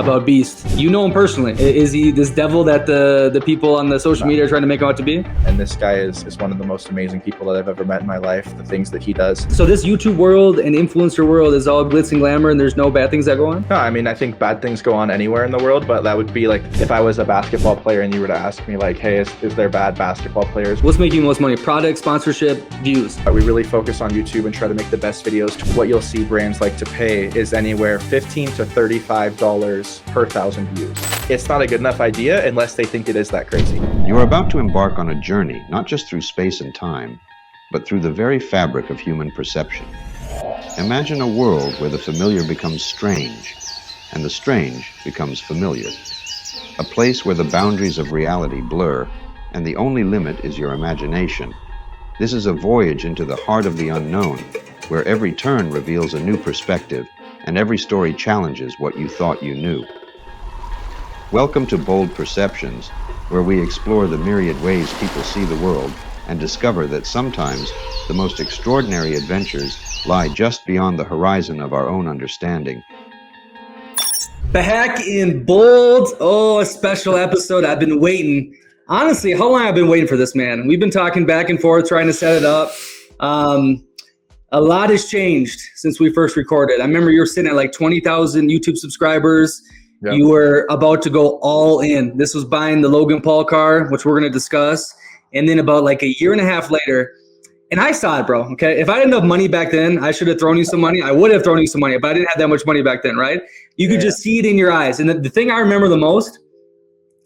about Beast. You know him personally. Is he this devil that the people on the social media are trying to make him out to be? And this guy is one of the most amazing people that I've ever met in my life, the things that he does. So this YouTube world and influencer world is all glitz and glamour and there's no bad things that go on? No, I mean, I think bad things go on anywhere in the world, but that would be like if I was a basketball player and you were to ask me like, hey, is there bad basketball players? What's making you most money? Product, sponsorship, views? We really focus on YouTube and try to make the best videos. What you'll see brands like to pay is anywhere $15 to $35 per 1,000 views. It's not a good enough idea unless they think it is that crazy. You are about to embark on a journey, not just through space and time, but through the very fabric of human perception. Imagine a world where the familiar becomes strange, and the strange becomes familiar. A place where the boundaries of reality blur, and the only limit is your imagination. This is a voyage into the heart of the unknown, where every turn reveals a new perspective, and every story challenges what you thought you knew. Welcome to Bold Perceptions, where we explore the myriad ways people see the world and discover that sometimes the most extraordinary adventures lie just beyond the horizon of our own understanding. Back in Bold. Oh, a special episode. I've been waiting. Honestly, how long I've been waiting for this, man? We've been talking back and forth, trying to set it up. A lot has changed since we first recorded. I remember you were sitting at like 20,000 YouTube subscribers. Yep. You were about to go all in. This was buying the Logan Paul car, which we're going to discuss. And then about like a year and a half later, and I saw it, bro. Okay. If I didn't have money back then, I should have thrown you some money. I would have thrown you some money, but I didn't have that much money back then, right? You could just see it in your eyes. And the thing I remember the most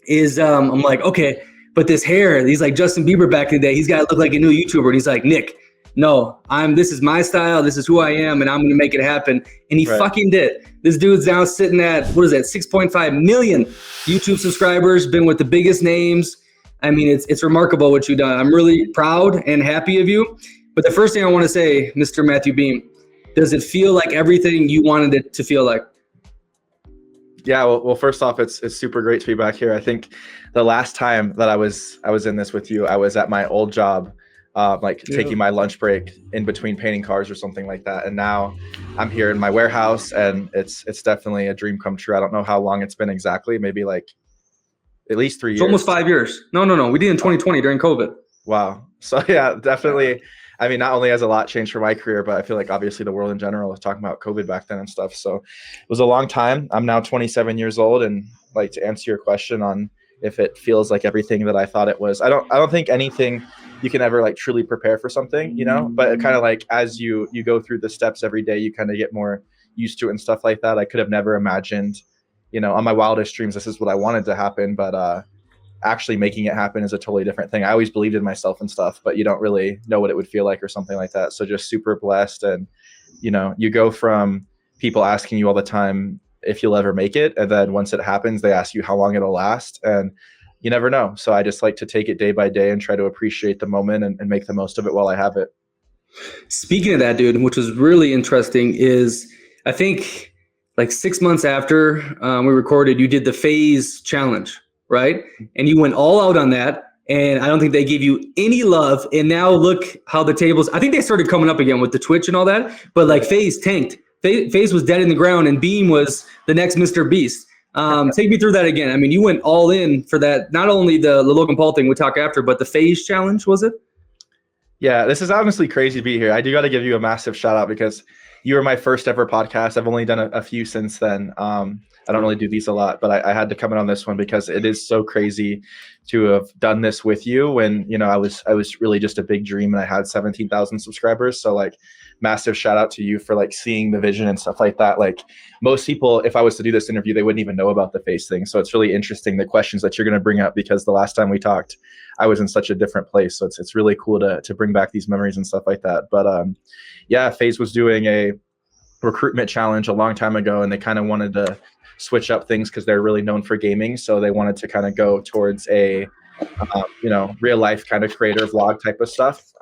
is I'm like, okay, but this hair, he's like Justin Bieber back in the day. He's got to look like a new YouTuber. And he's like, Nick, no, this is my style. This is who I am. And I'm going to make it happen. And he fucking did. This dude's now sitting at, 6.5 million YouTube subscribers, been with the biggest names. I mean, it's remarkable what you've done. I'm really proud and happy of you. But the first thing I want to say, Mr. Matthew Beem, does it feel like everything you wanted it to feel like? Yeah, well, first off, it's super great to be back here. I think the last time that I was in this with you, I was at my old job, taking my lunch break in between painting cars or something like that. And now I'm here in my warehouse, and it's definitely a dream come true. I don't know how long it's been exactly, maybe like at least 3 years. It's almost 5 years. No. We did in 2020 during COVID. Wow. So yeah, definitely. I mean, not only has a lot changed for my career, but I feel like obviously the world in general was talking about COVID back then and stuff. So it was a long time. I'm now 27 years old, and like to answer your question on if it feels like everything that I thought it was, I don't think anything you can ever like truly prepare for something, but it kind of like as you go through the steps every day, you kind of get more used to it and stuff like that. I could have never imagined, on my wildest dreams, this is what I wanted to happen, but actually making it happen is a totally different thing. I always believed in myself and stuff, but you don't really know what it would feel like or something like that. So just super blessed. And, you go from people asking you all the time if you'll ever make it. And then once it happens, they ask you how long it'll last, and you never know. So I just like to take it day by day and try to appreciate the moment and make the most of it while I have it. Speaking of that, dude, which was really interesting is I think like 6 months after we recorded, you did the phase challenge, right? And you went all out on that. And I don't think they gave you any love. And now look how the tables, I think they started coming up again with the Twitch and all that, but like phase tanked. Phase was dead in the ground, and Beem was the next Mr. Beast. Take me through that again. I mean, you went all in for that, not only the Logan Paul thing we'll talk after, but the phase challenge, was it? Yeah, this is honestly crazy to be here. I do got to give you a massive shout out because you were my first ever podcast. I've only done a few since then. I don't really do these a lot, but I had to come in on this one because it is so crazy to have done this with you when, I was really just a big dream and I had 17,000 subscribers. So like massive shout out to you for like seeing the vision and stuff like that. Like most people, if I was to do this interview, they wouldn't even know about the face thing. So it's really interesting, the questions that you're going to bring up, because the last time we talked, I was in such a different place. So it's really cool to bring back these memories and stuff like that. But yeah, FaZe was doing a recruitment challenge a long time ago, and they kind of wanted to switch up things because they're really known for gaming. So they wanted to kind of go towards a, real life kind of creator vlog type of stuff.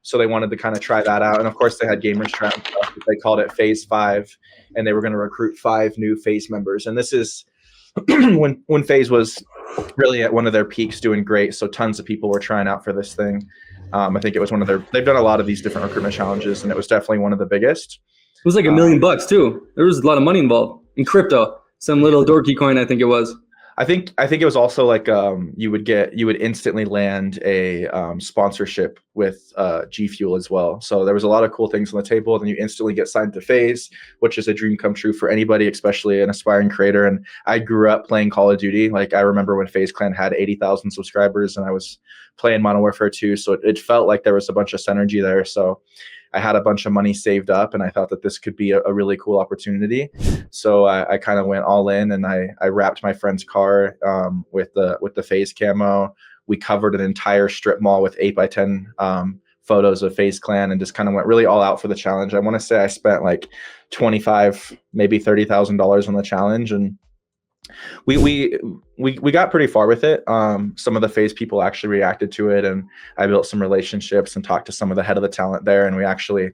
So they wanted to kind of try that out. And of course they had gamers try out stuff. They called it Phase 5, and they were going to recruit 5 new FaZe members. And this is when FaZe was really at one of their peaks, doing great. So tons of people were trying out for this thing. I think it was they've done a lot of these different recruitment challenges, and it was definitely one of the biggest. It was like $1 million too. There was a lot of money involved in crypto. some little dorky coin, I think it was. I think it was also like you would instantly land a sponsorship with G Fuel as well. So there was a lot of cool things on the table. Then you instantly get signed to FaZe, which is a dream come true for anybody, especially an aspiring creator. And I grew up playing Call of Duty. Like I remember when FaZe Clan had 80,000 subscribers, and I was playing Modern Warfare 2. So it felt like there was a bunch of synergy there. So I had a bunch of money saved up, and I thought that this could be a really cool opportunity. So I kind of went all in, and I wrapped my friend's car with the FaZe camo. We covered an entire strip mall with 8x10 photos of FaZe Clan, and just kind of went really all out for the challenge. I want to say I spent like $25,000, maybe $30,000 on the challenge, and we got pretty far with it. Some of the FaZe people actually reacted to it, and I built some relationships and talked to some of the head of the talent there. And we actually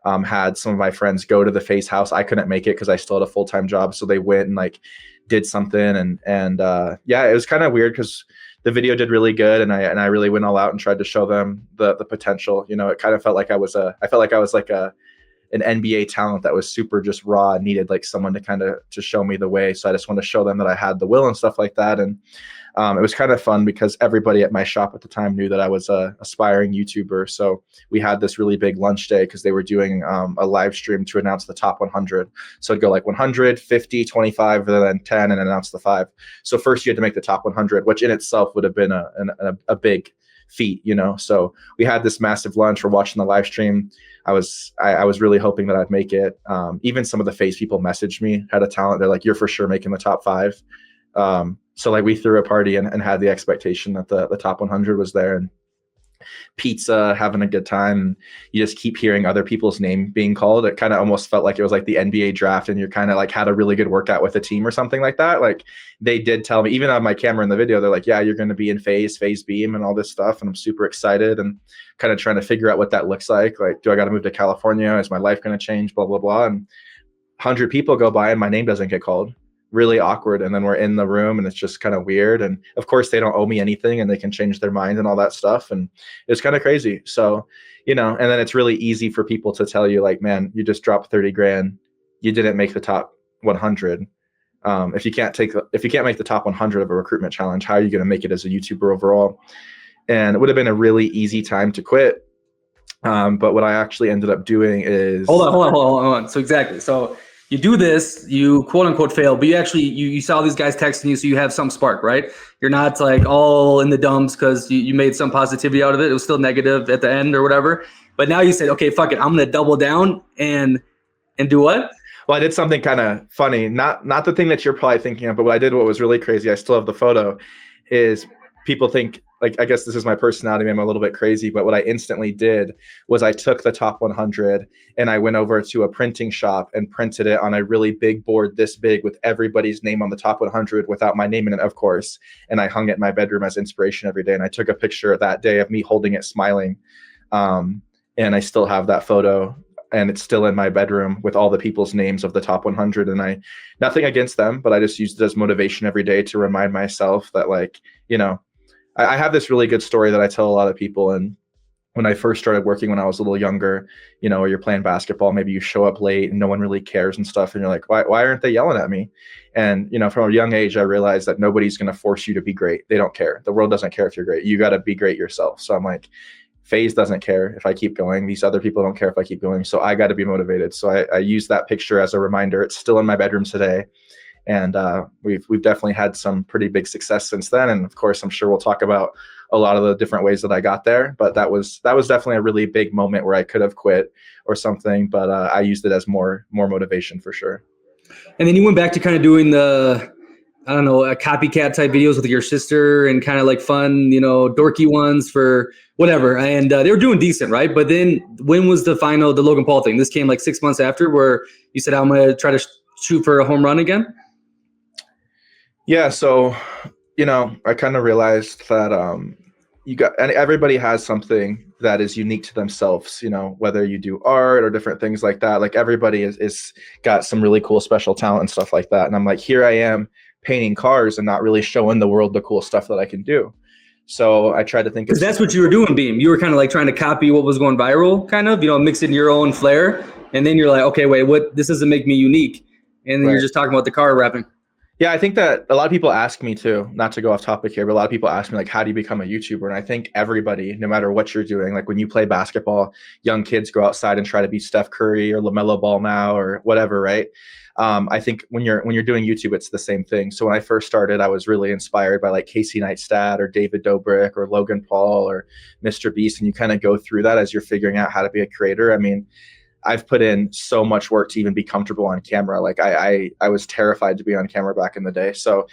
had some of my friends go to the FaZe house. I couldn't make it because I still had a full-time job, so they went and like did something. And yeah, it was kind of weird because the video did really good, and I really went all out and tried to show them the potential. You know, it kind of felt like I felt like I was like an NBA talent that was super just raw and needed like someone to show me the way. So I just wanted to show them that I had the will and stuff like that. And it was kind of fun because everybody at my shop at the time knew that I was a aspiring YouTuber. So we had this really big lunch day because they were doing a live stream to announce the top 100. So it'd go like 100, 50, 25, and then 10, and announce the 5. So first you had to make the top 100, which in itself would have been a big feat, you know. So we had this massive lunch. We're watching the live stream. I was really hoping that I'd make it. Even some of the FaZe people messaged me, had a talent. They're like, "You're for sure making the top 5." So like we threw a party and had the expectation that the top 100 was there, and pizza, having a good time. You just keep hearing other people's name being called. It kind of almost felt like it was like the NBA draft, and you're kind of like had a really good workout with a team or something like that. Like they did tell me, even on my camera in the video, they're like, "Yeah, you're going to be in FaZe Beem and all this stuff." And I'm super excited and kind of trying to figure out what that looks like. Like, do I got to move to California? Is my life going to change? Blah, blah, blah. And 100 people go by and my name doesn't get called. Really awkward. And then we're in the room and it's just kind of weird. And of course they don't owe me anything and they can change their mind and all that stuff. And it's kind of crazy. So, you know, and then it's really easy for people to tell you like, "Man, you just dropped 30 grand. You didn't make the top 100. If you can't make the top 100 of a recruitment challenge, how are you going to make it as a YouTuber overall?" And it would have been a really easy time to quit. But what I actually ended up doing is hold on. So exactly. So you do this, you quote unquote fail, but you actually, you saw these guys texting you, so you have some spark, right? You're not like all in the dumps because you made some positivity out of it. It was still negative at the end or whatever. But now you said, okay, fuck it, I'm going to double down and do what? Well, I did something kind of funny. Not the thing that you're probably thinking of, but what I did, what was really crazy, I still have the photo, is people think, like, I guess this is my personality, maybe I'm a little bit crazy, but what I instantly did was I took the top 100 and I went over to a printing shop and printed it on a really big board this big with everybody's name on the top 100 without my name in it, of course. And I hung it in my bedroom as inspiration every day. And I took a picture that day of me holding it, smiling. And I still have that photo. And it's still in my bedroom with all the people's names of the top 100. And nothing against them, but I just used it as motivation every day to remind myself that, like, you know, I have this really good story that I tell a lot of people. And when I first started working when I was a little younger, you know, you're playing basketball, maybe you show up late and no one really cares and stuff. And you're like, why aren't they yelling at me? And, you know, from a young age, I realized that nobody's going to force you to be great. They don't care. The world doesn't care if you're great. You got to be great yourself. So I'm like, FaZe doesn't care if I keep going. These other people don't care if I keep going. So I got to be motivated. So I use that picture as a reminder. It's still in my bedroom today. And we've definitely had some pretty big success since then. And of course, I'm sure we'll talk about a lot of the different ways that I got there. But that was definitely a really big moment where I could have quit or something. But I used it as more motivation for sure. And then you went back to kind of doing the, I don't know, copycat type videos with your sister and kind of like fun, you know, dorky ones for whatever. And they were doing decent, right? But then when was the Logan Paul thing? This came like 6 months after, where you said, I'm going to try to shoot for a home run again? Yeah. So, you know, I kind of realized that and everybody has something that is unique to themselves, you know, whether you do art or different things like that. Like everybody is got some really cool special talent and stuff like that. And I'm like, here I am painting cars and not really showing the world the cool stuff that I can do. So I tried to think, because that's what you were doing, Beem. You were kind of like trying to copy what was going viral, kind of, you know, mix in your own flair. And then you're like, okay, wait, this doesn't make me unique. And then You're just talking about the car wrapping. Yeah, I think that a lot of people ask me too, not to go off topic here, but a lot of people ask me like, how do you become a YouTuber? And I think everybody, no matter what you're doing, like when you play basketball, young kids go outside and try to be Steph Curry or LaMelo Ball now or whatever, right? I think when you're doing YouTube, it's the same thing. So when I first started, I was really inspired by like Casey Neistat or David Dobrik or Logan Paul or Mr. Beast, and you kind of go through that as you're figuring out how to be a creator. I mean, I've put in so much work to even be comfortable on camera. Like I was terrified to be on camera back in the day. So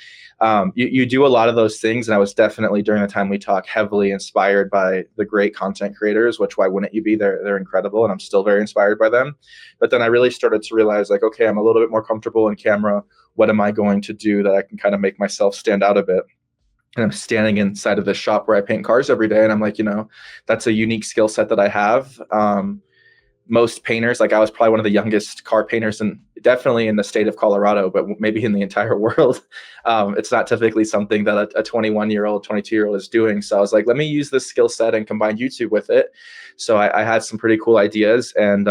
you do a lot of those things. And I was definitely, during the time we talk, heavily inspired by the great content creators, which why wouldn't you be? They're incredible. And I'm still very inspired by them. But then I really started to realize like, okay, I'm a little bit more comfortable in camera. What am I going to do that I can kind of make myself stand out a bit? And I'm standing inside of this shop where I paint cars every day. And I'm like, that's a unique skill set that I have. Most painters, like I was probably one of the youngest car painters, and definitely in the state of Colorado, but maybe in the entire world. It's not typically something that a 21-year-old, 22-year-old is doing. So I was like, let me use this skill set and combine YouTube with it. So I had some pretty cool ideas. And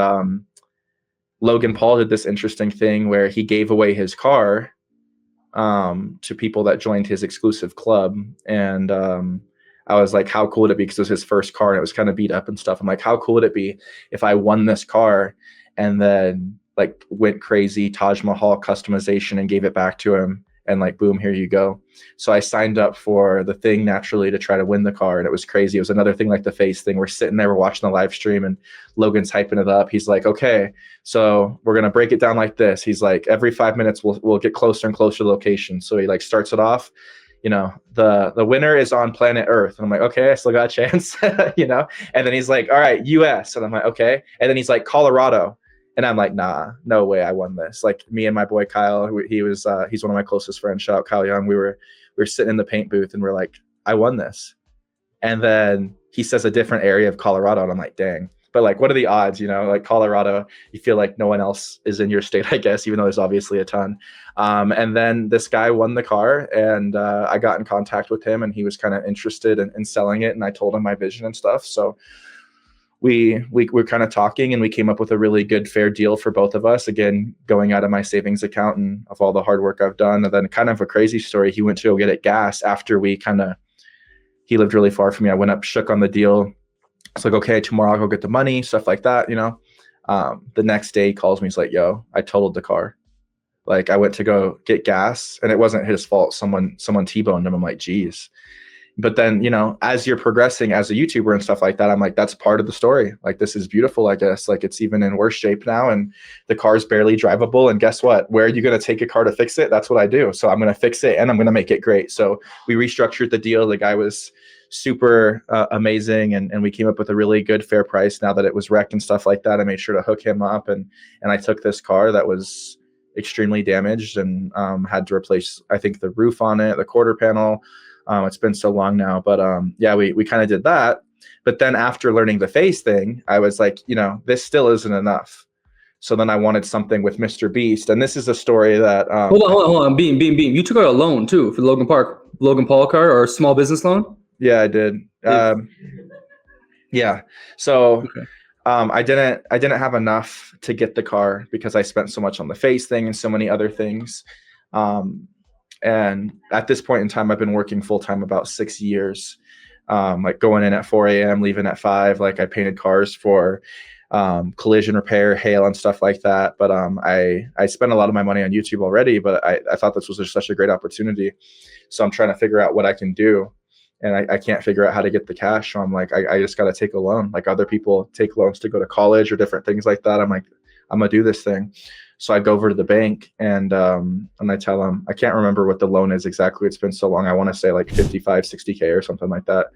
Logan Paul did this interesting thing where he gave away his car to people that joined his exclusive club. And I was like, how cool would it be? Because it was his first car and it was kind of beat up and stuff. I'm like, how cool would it be if I won this car and then like went crazy Taj Mahal customization and gave it back to him and like, boom, here you go. So I signed up for the thing naturally to try to win the car. And it was crazy. It was another thing like the face thing. We're sitting there, we're watching the live stream and Logan's hyping it up. He's like, okay, so we're going to break it down like this. He's like, every 5 minutes we'll get closer and closer to location. So he like starts it off. The winner is on planet Earth. And I'm like, okay, I still got a chance, And then he's like, all right, US. And I'm like, okay. And then he's like, Colorado. And I'm like, nah, no way I won this. Like me and my boy Kyle, he's one of my closest friends. Shout out Kyle Young. We were sitting in the paint booth and we're like, I won this. And then he says a different area of Colorado. And I'm like, dang. But like, what are the odds? Like Colorado, you feel like no one else is in your state, I guess, even though there's obviously a ton. And then this guy won the car and I got in contact with him and he was kind of interested in selling it. And I told him my vision and stuff. So we were kind of talking and we came up with a really good, fair deal for both of us. Again, going out of my savings account and of all the hard work I've done. And then kind of a crazy story. He went to go get it gas after he lived really far from me. I went up, shook on the deal. It's like, okay, tomorrow I'll go get the money, stuff like that, The next day he calls me, he's like, yo, I totaled the car. Like I went to go get gas and it wasn't his fault. Someone T-boned him. I'm like, geez. But then, as you're progressing as a YouTuber and stuff like that, I'm like, that's part of the story. Like, this is beautiful, I guess. Like it's even in worse shape now and the car's barely drivable. And guess what? Where are you going to take a car to fix it? That's what I do. So I'm going to fix it and I'm going to make it great. So we restructured the deal. The guy was super amazing. And we came up with a really good, fair price. Now that it was wrecked and stuff like that, I made sure to hook him up. And I took this car that was extremely damaged and had to replace, I think, the roof on it, the quarter panel. It's been so long now, but yeah, we kind of did that. But then after learning the face thing, I was like, this still isn't enough. So then I wanted something with Mr. Beast. And this is a story that hold on. Beem. You took out a loan too for the Logan Paul car, or a small business loan? Yeah, I did. Yeah. So okay. I didn't have enough to get the car because I spent so much on the face thing and so many other things. And at this point in time, I've been working full time about 6 years, like going in at 4 a.m., leaving at 5. Like I painted cars for collision repair, hail and stuff like that. But I spent a lot of my money on YouTube already, but I thought this was just such a great opportunity. So I'm trying to figure out what I can do. And I can't figure out how to get the cash. So I'm like, I just got to take a loan. Like other people take loans to go to college or different things like that. I'm like, I'm going to do this thing. So I go over to the bank and I tell them, I can't remember what the loan is exactly. It's been so long. I want to say like 55, 60K or something like that.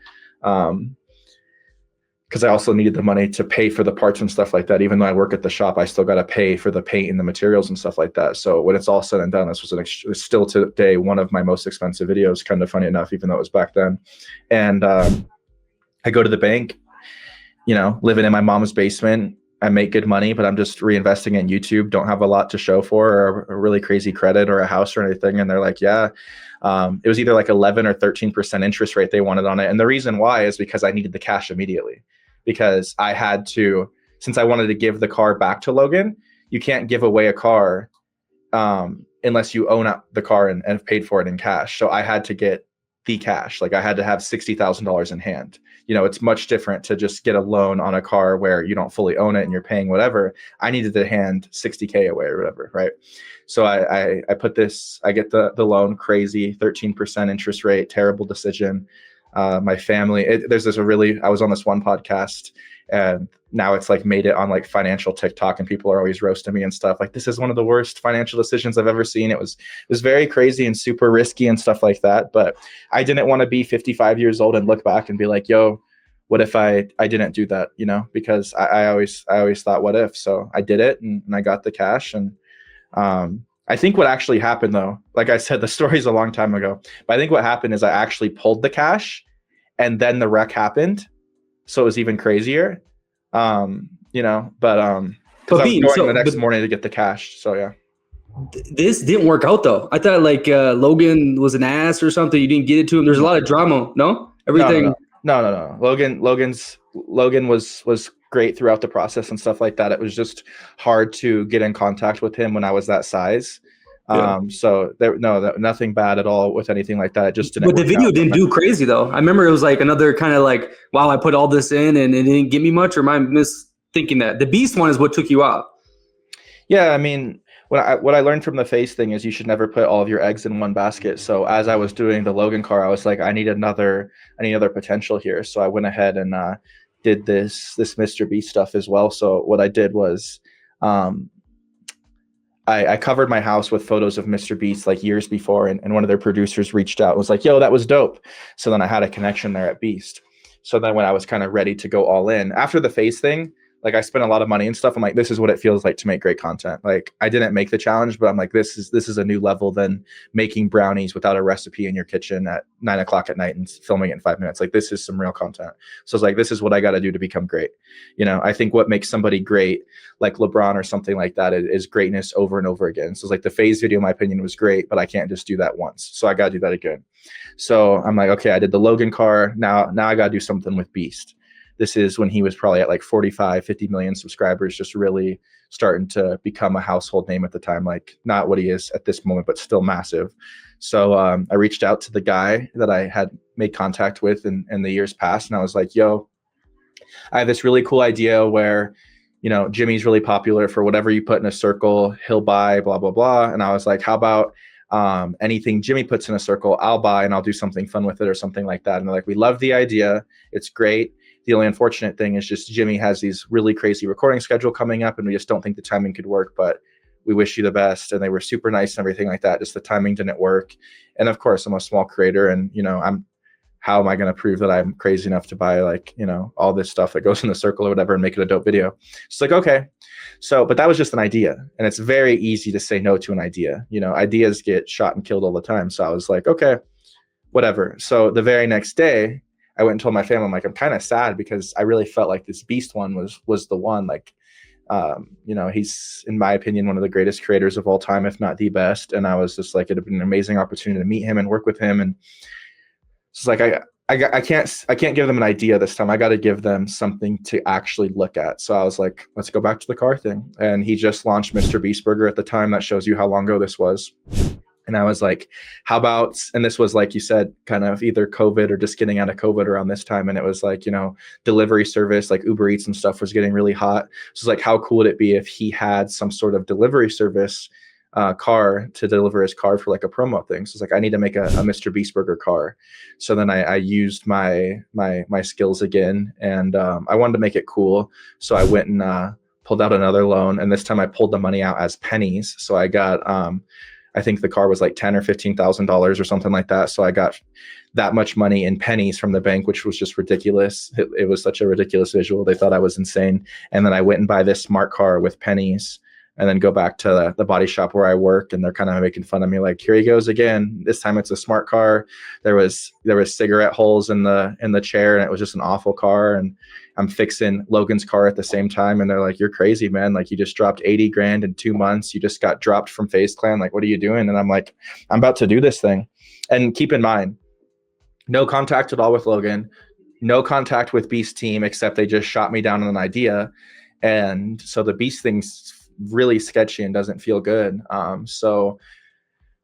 Because I also needed the money to pay for the parts and stuff like that. Even though I work at the shop, I still got to pay for the paint and the materials and stuff like that. So when it's all said and done, this was still today one of my most expensive videos, kind of funny enough, even though it was back then. And I go to the bank, living in my mom's basement. I make good money, but I'm just reinvesting in YouTube. Don't have a lot to show for, or a really crazy credit or a house or anything. And they're like, yeah, it was either like 11 or 13% interest rate they wanted on it. And the reason why is because I needed the cash immediately. Because I had to, since I wanted to give the car back to Logan, you can't give away a car unless you own the car and have paid for it in cash. So I had to get the cash. Like I had to have $60,000 in hand. You know, it's much different to just get a loan on a car where you don't fully own it and you're paying whatever. I needed to hand 60K away or whatever, right? So I get the loan, crazy 13% interest rate, terrible decision. My family, I was on this one podcast, and now it's like made it on like financial TikTok, and people are always roasting me and stuff. Like, this is one of the worst financial decisions I've ever seen. It was very crazy and super risky and stuff like that. But I didn't want to be 55 years old and look back and be like, yo, what if I didn't do that? You know, because I always thought, what if? So I did it, and I got the cash. And I think what actually happened, though, like I said, the story's a long time ago, but I think what happened is I actually pulled the cash, and then the wreck happened. So it was even crazier, you know, but I was going the next morning to get the cash. So yeah. This didn't work out though. I thought like Logan was an ass or something. You didn't get it to him. There's a lot of drama. No, everything. No. Logan was great throughout the process and stuff like that. It was just hard to get in contact with him when I was that size. Yeah. So nothing bad at all with anything like that. It just didn't. But the video didn't do crazy though. I remember it was like another kind of like, wow, I put all this in and it didn't give me much. Or am I misthinking that? The Beast one is what took you out. Yeah, I mean, what I learned from the face thing is you should never put all of your eggs in one basket. So as I was doing the Logan car, I was like, I need other potential here. So I went ahead and did this Mr. Beast stuff as well. So what I did was, I covered my house with photos of Mr. Beast like years before, and one of their producers reached out and was like, yo, that was dope. So then I had a connection there at Beast. So then when I was kind of ready to go all in after the face thing, like I spent a lot of money and stuff. I'm like, this is what it feels like to make great content. Like I didn't make the challenge, but I'm like, this is a new level than making brownies without a recipe in your kitchen at 9:00 at night and filming it in 5 minutes. Like this is some real content. So it's like, this is what I got to do to become great. You know, I think what makes somebody great, like LeBron or something like that, is greatness over and over again. So it's like the phase video, in my opinion, was great, but I can't just do that once. So I got to do that again. So I'm like, okay, I did the Logan car. Now I got to do something with Beast. This is when he was probably at like 45, 50 million subscribers, just really starting to become a household name at the time. Like not what he is at this moment, but still massive. So I reached out to the guy that I had made contact with in the years past. And I was like, yo, I have this really cool idea where, you know, Jimmy's really popular for whatever you put in a circle, he'll buy, blah, blah, blah. And I was like, how about anything Jimmy puts in a circle, I'll buy and I'll do something fun with it or something like that. And they're like, we love the idea. It's great. The only unfortunate thing is just Jimmy has these really crazy recording schedule coming up and we just don't think the timing could work, but we wish you the best. And they were super nice and everything like that. Just the timing didn't work. And of course I'm a small creator and, you know, how am I going to prove that I'm crazy enough to buy like, you know, all this stuff that goes in the circle or whatever and make it a dope video? It's like, okay. So, but that was just an idea. And it's very easy to say no to an idea. You know, ideas get shot and killed all the time. So I was like, okay, whatever. So the very next day, I went and told my family, I'm like, I'm kind of sad because I really felt like this Beast one was the one. Like, you know, he's, in my opinion, one of the greatest creators of all time, if not the best. And I was just like, it'd been an amazing opportunity to meet him and work with him. And it's like, I can't give them an idea this time. I got to give them something to actually look at. So I was like, let's go back to the car thing. And he just launched Mr. Beast Burger at the time. That shows you how long ago this was. And I was like, how about, and this was like you said, kind of either COVID or just getting out of COVID around this time. And it was like, you know, delivery service, like Uber Eats and stuff was getting really hot. So it's like, how cool would it be if he had some sort of delivery service car to deliver his car for like a promo thing. So it's like, I need to make a Mr. Beast Burger car. So then I used my skills again and I wanted to make it cool. So I went and pulled out another loan. And this time I pulled the money out as pennies. So I got, I think the car was like $10,000 or $15,000 or something like that. So I got that much money in pennies from the bank, which was just ridiculous. It was such a ridiculous visual. They thought I was insane. And then I went and buy this smart car with pennies and then go back to the body shop where I work. And they're kind of making fun of me. Like, here he goes again. This time it's a smart car. There was cigarette holes in the chair and it was just an awful car. And I'm fixing Logan's car at the same time. And they're like, you're crazy, man. Like you just dropped 80 grand in 2 months. You just got dropped from FaZe Clan. Like, what are you doing? And I'm like, I'm about to do this thing. And keep in mind, no contact at all with Logan, no contact with Beast team, except they just shot me down on an idea. And so the Beast thing's really sketchy and doesn't feel good. So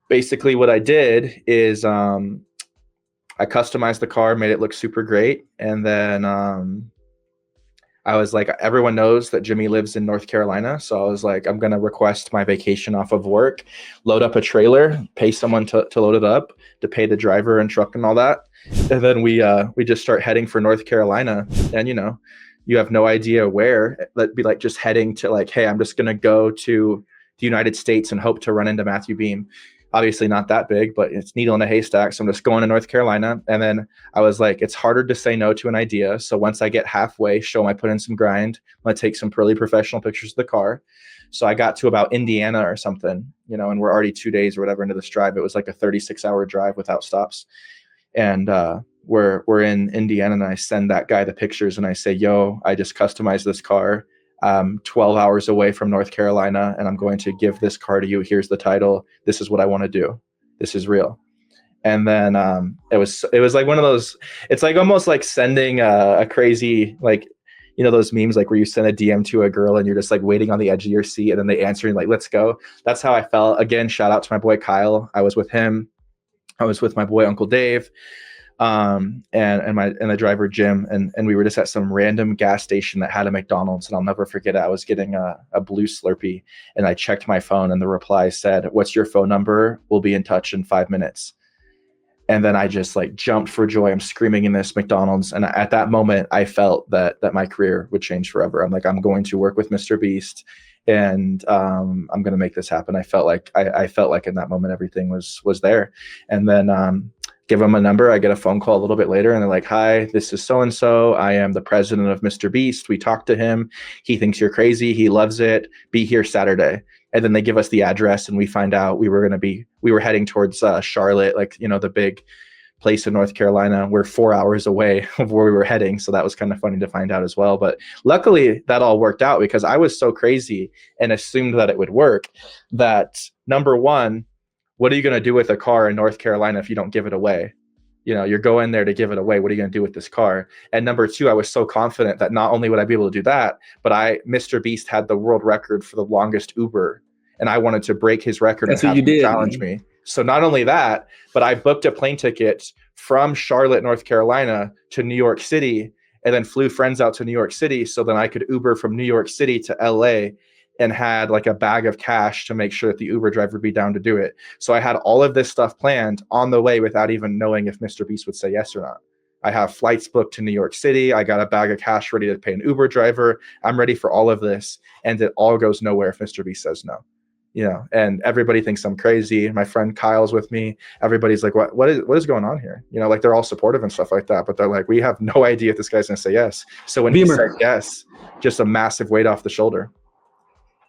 basically what I did is I customized the car, made it look super great. And then I was like, everyone knows that Jimmy lives in North Carolina. So I was like, I'm going to request my vacation off of work, load up a trailer, pay someone to load it up, to pay the driver and truck and all that. And then we just start heading for North Carolina. And, you know, you have no idea where. That'd be like just heading to like, hey, I'm just going to go to the United States and hope to run into Matthew Beem. Obviously not that big, but it's needle in a haystack. So I'm just going to North Carolina. And then I was like, it's harder to say no to an idea. So once I get halfway, show them I put in some grind. I'm going to take some really professional pictures of the car. So I got to about Indiana or something, you know, and we're already 2 days or whatever into this drive. It was like a 36-hour drive without stops. And we're in Indiana, and I send that guy the pictures and I say, yo, I just customized this car. 12 hours away from North Carolina, and I'm going to give this car to you. Here's the title. This is what I want to do. This is real. And then it was like one of those, it's like almost like sending a crazy, like, you know, those memes, like where you send a DM to a girl and you're just like waiting on the edge of your seat and then they answer and like, let's go. That's how I felt. Again, shout out to my boy Kyle. I was with him. I was with my boy Uncle Dave. And the driver Jim, and we were just at some random gas station that had a McDonald's, and I'll never forget it. I was getting a blue Slurpee, and I checked my phone, and the reply said, "What's your phone number? We'll be in touch in 5 minutes." And then I just like jumped for joy. I'm screaming in this McDonald's, and at that moment, I felt that my career would change forever. I'm like, I'm going to work with Mr. Beast, and I'm going to make this happen. I felt like in that moment everything was there, and then. Give them a number. I get a phone call a little bit later and they're like, hi, this is so-and-so. I am the president of Mr. Beast. We talked to him. He thinks you're crazy. He loves it. Be here Saturday. And then they give us the address and we find out we were heading towards Charlotte, like, you know, the big place in North Carolina. We're 4 hours away of where we were heading. So that was kind of funny to find out as well. But luckily that all worked out because I was so crazy and assumed that it would work that number one, what are you going to do with a car in North Carolina if you don't give it away? You know, you're going there to give it away. What are you going to do with this car? And number two, I was so confident that not only would I be able to do that, but Mr. Beast had the world record for the longest Uber. And I wanted to break his record and have him challenge me. So not only that, but I booked a plane ticket from Charlotte, North Carolina to New York City, and then flew friends out to New York City so then I could Uber from New York City to LA, and had like a bag of cash to make sure that the Uber driver would be down to do it. So I had all of this stuff planned on the way without even knowing if Mr. Beast would say yes or not. I have flights booked to New York City. I got a bag of cash ready to pay an Uber driver. I'm ready for all of this. And it all goes nowhere if Mr. Beast says no. You know, and everybody thinks I'm crazy. My friend Kyle's with me. Everybody's like, what is going on here? You know, like they're all supportive and stuff like that, but they're like, we have no idea if this guy's gonna say yes. So when Beamer. He said yes, just a massive weight off the shoulder.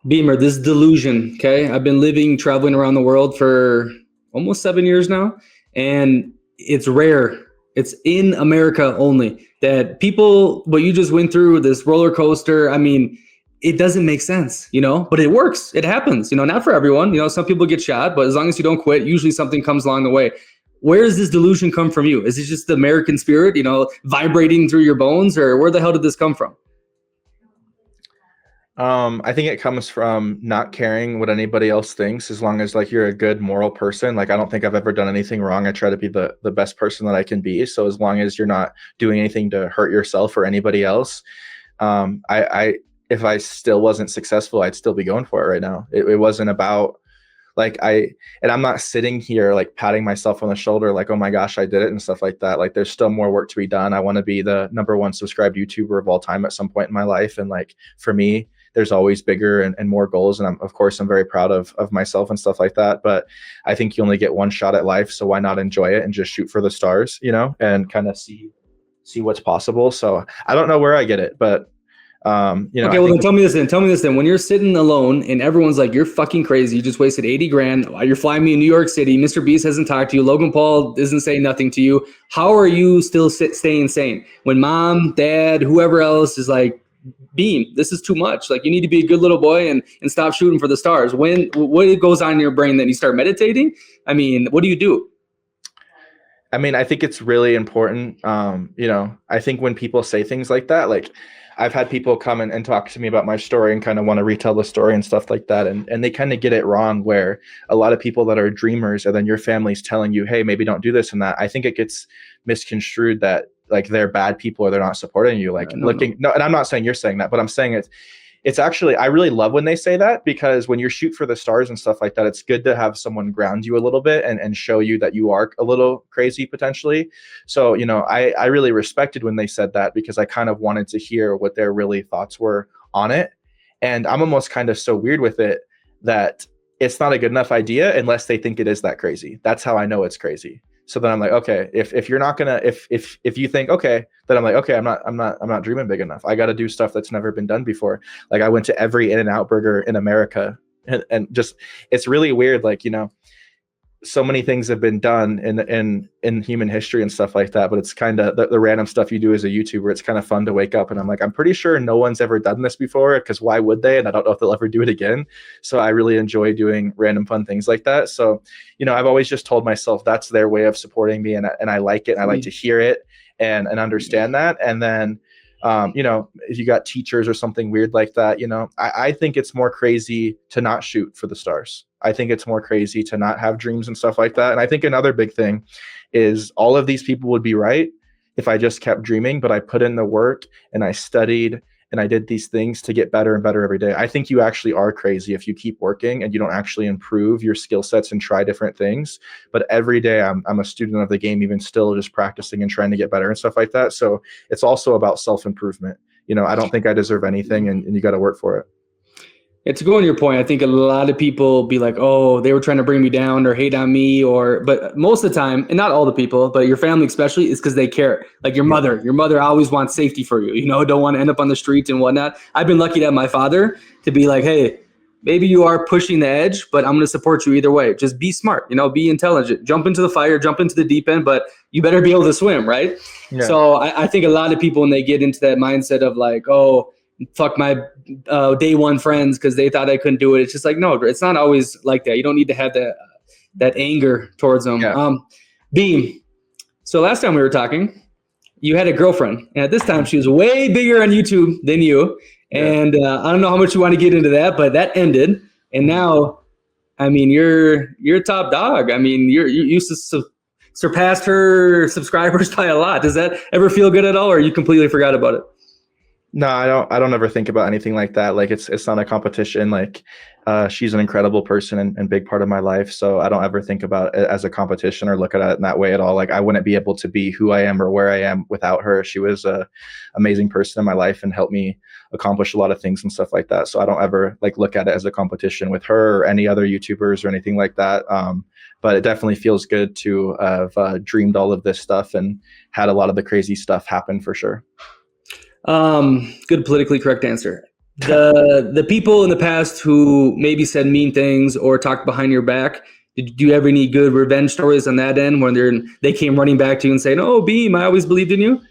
Beamer, this is delusion, okay? I've been traveling around the world for almost 7 years now, and it's rare. It's in America only that people, what you just went through, this roller coaster, I mean, it doesn't make sense, you know, but it works. It happens, you know, not for everyone. You know, some people get shot, but as long as you don't quit, usually something comes along the way. Where does this delusion come from you? Is it just the American spirit, you know, vibrating through your bones, or where the hell did this come from? I think it comes from not caring what anybody else thinks, as long as like you're a good moral person. Like, I don't think I've ever done anything wrong. I try to be the best person that I can be. So as long as you're not doing anything to hurt yourself or anybody else, if I still wasn't successful, I'd still be going for it right now. It wasn't about like, and I'm not sitting here like patting myself on the shoulder, like, oh my gosh, I did it and stuff like that. Like, there's still more work to be done. I want to be the #1 subscribed YouTuber of all time at some point in my life. And like, for me, there's always bigger and more goals. And I'm very proud of myself and stuff like that. But I think you only get one shot at life. So why not enjoy it and just shoot for the stars, you know, and kind of see what's possible. So I don't know where I get it, but you know. Okay, well then tell me this then. When you're sitting alone and everyone's like, you're fucking crazy, you just wasted 80 grand, you're flying me in New York City, Mr. Beast hasn't talked to you, Logan Paul isn't saying nothing to you, how are you still staying sane when mom, dad, whoever else is like, Beam, this is too much, like you need to be a good little boy and stop shooting for the stars? What goes on in your brain? Then you start meditating? I mean, what do you do? I mean, I think it's really important. I think when people say things like that, like I've had people come and talk to me about my story and kind of want to retell the story and stuff like that. And they kind of get it wrong, where a lot of people that are dreamers and then your family's telling you, hey, maybe don't do this and that. I think it gets misconstrued that like they're bad people or they're not supporting you. Like no, and I'm not saying you're saying that, but I'm saying it's actually, I really love when they say that, because when you're shoot for the stars and stuff like that, it's good to have someone ground you a little bit and show you that you are a little crazy potentially. So, I really respected when they said that, because I kind of wanted to hear what their really thoughts were on it. And I'm almost kind of so weird with it that it's not a good enough idea unless they think it is that crazy. That's how I know it's crazy. So then I'm like, okay, if you're not gonna, if you think, okay, then I'm like, okay, I'm not dreaming big enough. I got to do stuff that's never been done before. Like I went to every In-N-Out burger in America, and just, it's really weird. Like, so many things have been done in human history and stuff like that, but it's kind of the random stuff you do as a YouTuber. It's kind of fun to wake up and I'm like, I'm pretty sure no one's ever done this before, because why would they? And I don't know if they'll ever do it again. So I really enjoy doing random fun things like that. So, I've always just told myself that's their way of supporting me, and I like it. And I like to hear it and understand that. And then, if you got teachers or something weird like that, I think it's more crazy to not shoot for the stars. I think it's more crazy to not have dreams and stuff like that. And I think another big thing is all of these people would be right if I just kept dreaming, but I put in the work and I studied and I did these things to get better and better every day. I think you actually are crazy if you keep working and you don't actually improve your skill sets and try different things. But every day I'm a student of the game, even still just practicing and trying to get better and stuff like that. So it's also about self-improvement. I don't think I deserve anything, and you got to work for it. Yeah, to go on your point, I think a lot of people be like, oh, they were trying to bring me down or hate on me, but most of the time, and not all the people, but your family especially, is because they care. Like your mother always wants safety for you, don't want to end up on the streets and whatnot. I've been lucky to have my father to be like, hey, maybe you are pushing the edge, but I'm going to support you either way. Just be smart, be intelligent, jump into the fire, jump into the deep end, but you better be able to swim, right? Yeah. So I think a lot of people, when they get into that mindset of like, oh, fuck my day one friends because they thought I couldn't do it. It's just like, no, it's not always like that. You don't need to have that anger towards them. Yeah. Beem. So last time we were talking, you had a girlfriend, and at this time she was way bigger on YouTube than you. Yeah. And I don't know how much you want to get into that, but that ended. And now, I mean, you're top dog. I mean, you surpassed her subscribers by a lot. Does that ever feel good at all, or you completely forgot about it? No, I don't ever think about anything like that. Like it's not a competition. Like she's an incredible person and big part of my life. So I don't ever think about it as a competition or look at it in that way at all. Like I wouldn't be able to be who I am or where I am without her. She was a amazing person in my life and helped me accomplish a lot of things and stuff like that. So I don't ever like look at it as a competition with her or any other YouTubers or anything like that. But it definitely feels good to have dreamed all of this stuff and had a lot of the crazy stuff happen for sure. Good politically correct answer. The people in the past who maybe said mean things or talked behind your back, did you ever any good revenge stories on that end when they came running back to you and saying, oh, Beem, I always believed in you?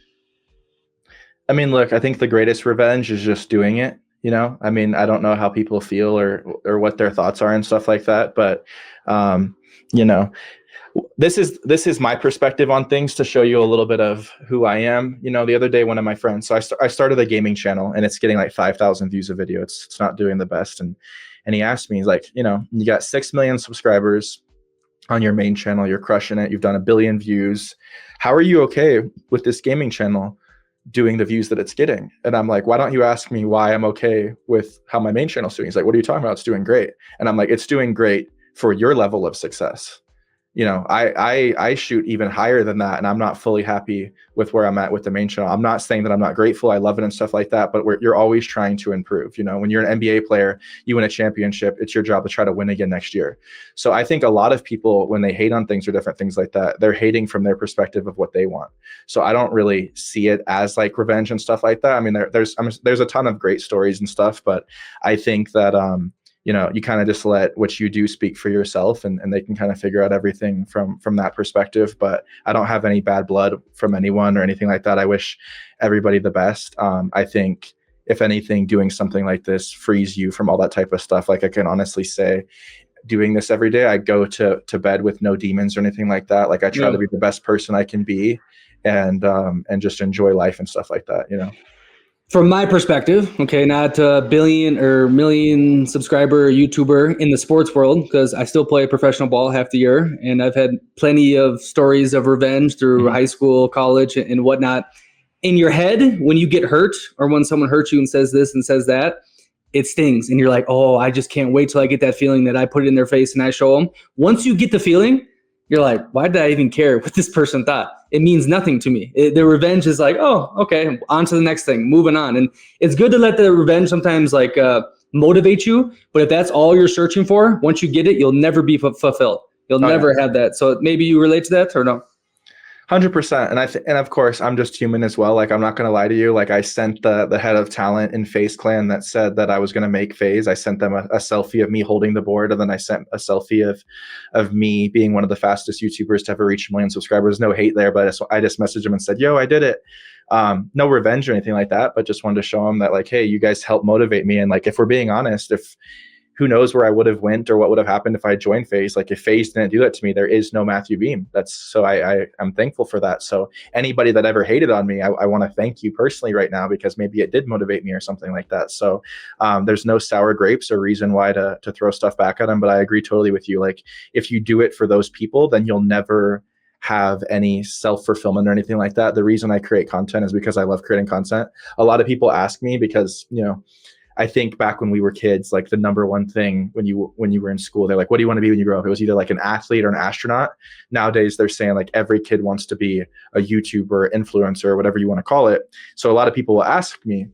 I mean, look, I think the greatest revenge is just doing it. I mean, I don't know how people feel or what their thoughts are and stuff like that, but this is my perspective on things to show you a little bit of who I am. The other day, one of my friends, so I started a gaming channel and it's getting like 5,000 views a video. It's not doing the best. And he asked me, he's like, you got 6 million subscribers on your main channel. You're crushing it. You've done 1 billion views. How are you okay with this gaming channel doing the views that it's getting? And I'm like, why don't you ask me why I'm okay with how my main channel's doing? He's like, what are you talking about? It's doing great. And I'm like, it's doing great for your level of success. I shoot even higher than that, and I'm not fully happy with where I'm at with the main channel. I'm not saying that I'm not grateful. I love it and stuff like that, but you're always trying to improve. When you're an NBA player, you win a championship, it's your job to try to win again next year. So I think a lot of people, when they hate on things or different things like that, they're hating from their perspective of what they want. So I don't really see it as like revenge and stuff like that. I mean, there's a ton of great stories and stuff, but I think that, you kind of just let what you do speak for yourself, and they can kind of figure out everything from that perspective. But I don't have any bad blood from anyone or anything like that. I wish everybody the best. I think if anything, doing something like this frees you from all that type of stuff. Like I can honestly say, doing this every day. I go to bed with no demons or anything like that. Like I try to be the best person I can be, and just enjoy life and stuff like that, you know. From my perspective, okay, not a billion or million subscriber YouTuber in the sports world, because I still play professional ball half the year, and I've had plenty of stories of revenge through high school, college, and whatnot. In your head, when you get hurt or when someone hurts you and says this and says that, it stings. And you're like, oh, I just can't wait till I get that feeling that I put it in their face and I show them. Once you get the feeling, you're like, why did I even care what this person thought? It means nothing to me. The revenge is like, oh, okay, on to the next thing, moving on. And it's good to let the revenge sometimes like motivate you. But if that's all you're searching for, once you get it, you'll never be fulfilled. You'll never have that. So maybe you relate to that or no? 100%. And of course, I'm just human as well. Like, I'm not going to lie to you. Like, I sent the head of talent in FaZe Clan that said that I was going to make FaZe. I sent them a selfie of me holding the board. And then I sent a selfie of me being one of the fastest YouTubers to ever reach 1 million subscribers. No hate there, but I just messaged them and said, yo, I did it. No revenge or anything like that, but just wanted to show them that, like, hey, you guys helped motivate me. And like, if we're being honest, who knows where I would have went or what would have happened if I joined FaZe. Like, if FaZe didn't do that to me, there is no Matthew Beem. I'm thankful for that. So anybody that ever hated on me, I want to thank you personally right now, because maybe it did motivate me or something like that. So there's no sour grapes or reason why to throw stuff back at them. But I agree totally with you. Like, if you do it for those people, then you'll never have any self-fulfillment or anything like that. The reason I create content is because I love creating content. A lot of people ask me because, you know, I think back when we were kids, like the number one thing when you were in school, they're like, what do you want to be when you grow up? It was either like an athlete or an astronaut. Nowadays, they're saying like every kid wants to be a YouTuber, influencer, whatever you want to call it. So a lot of people will ask me,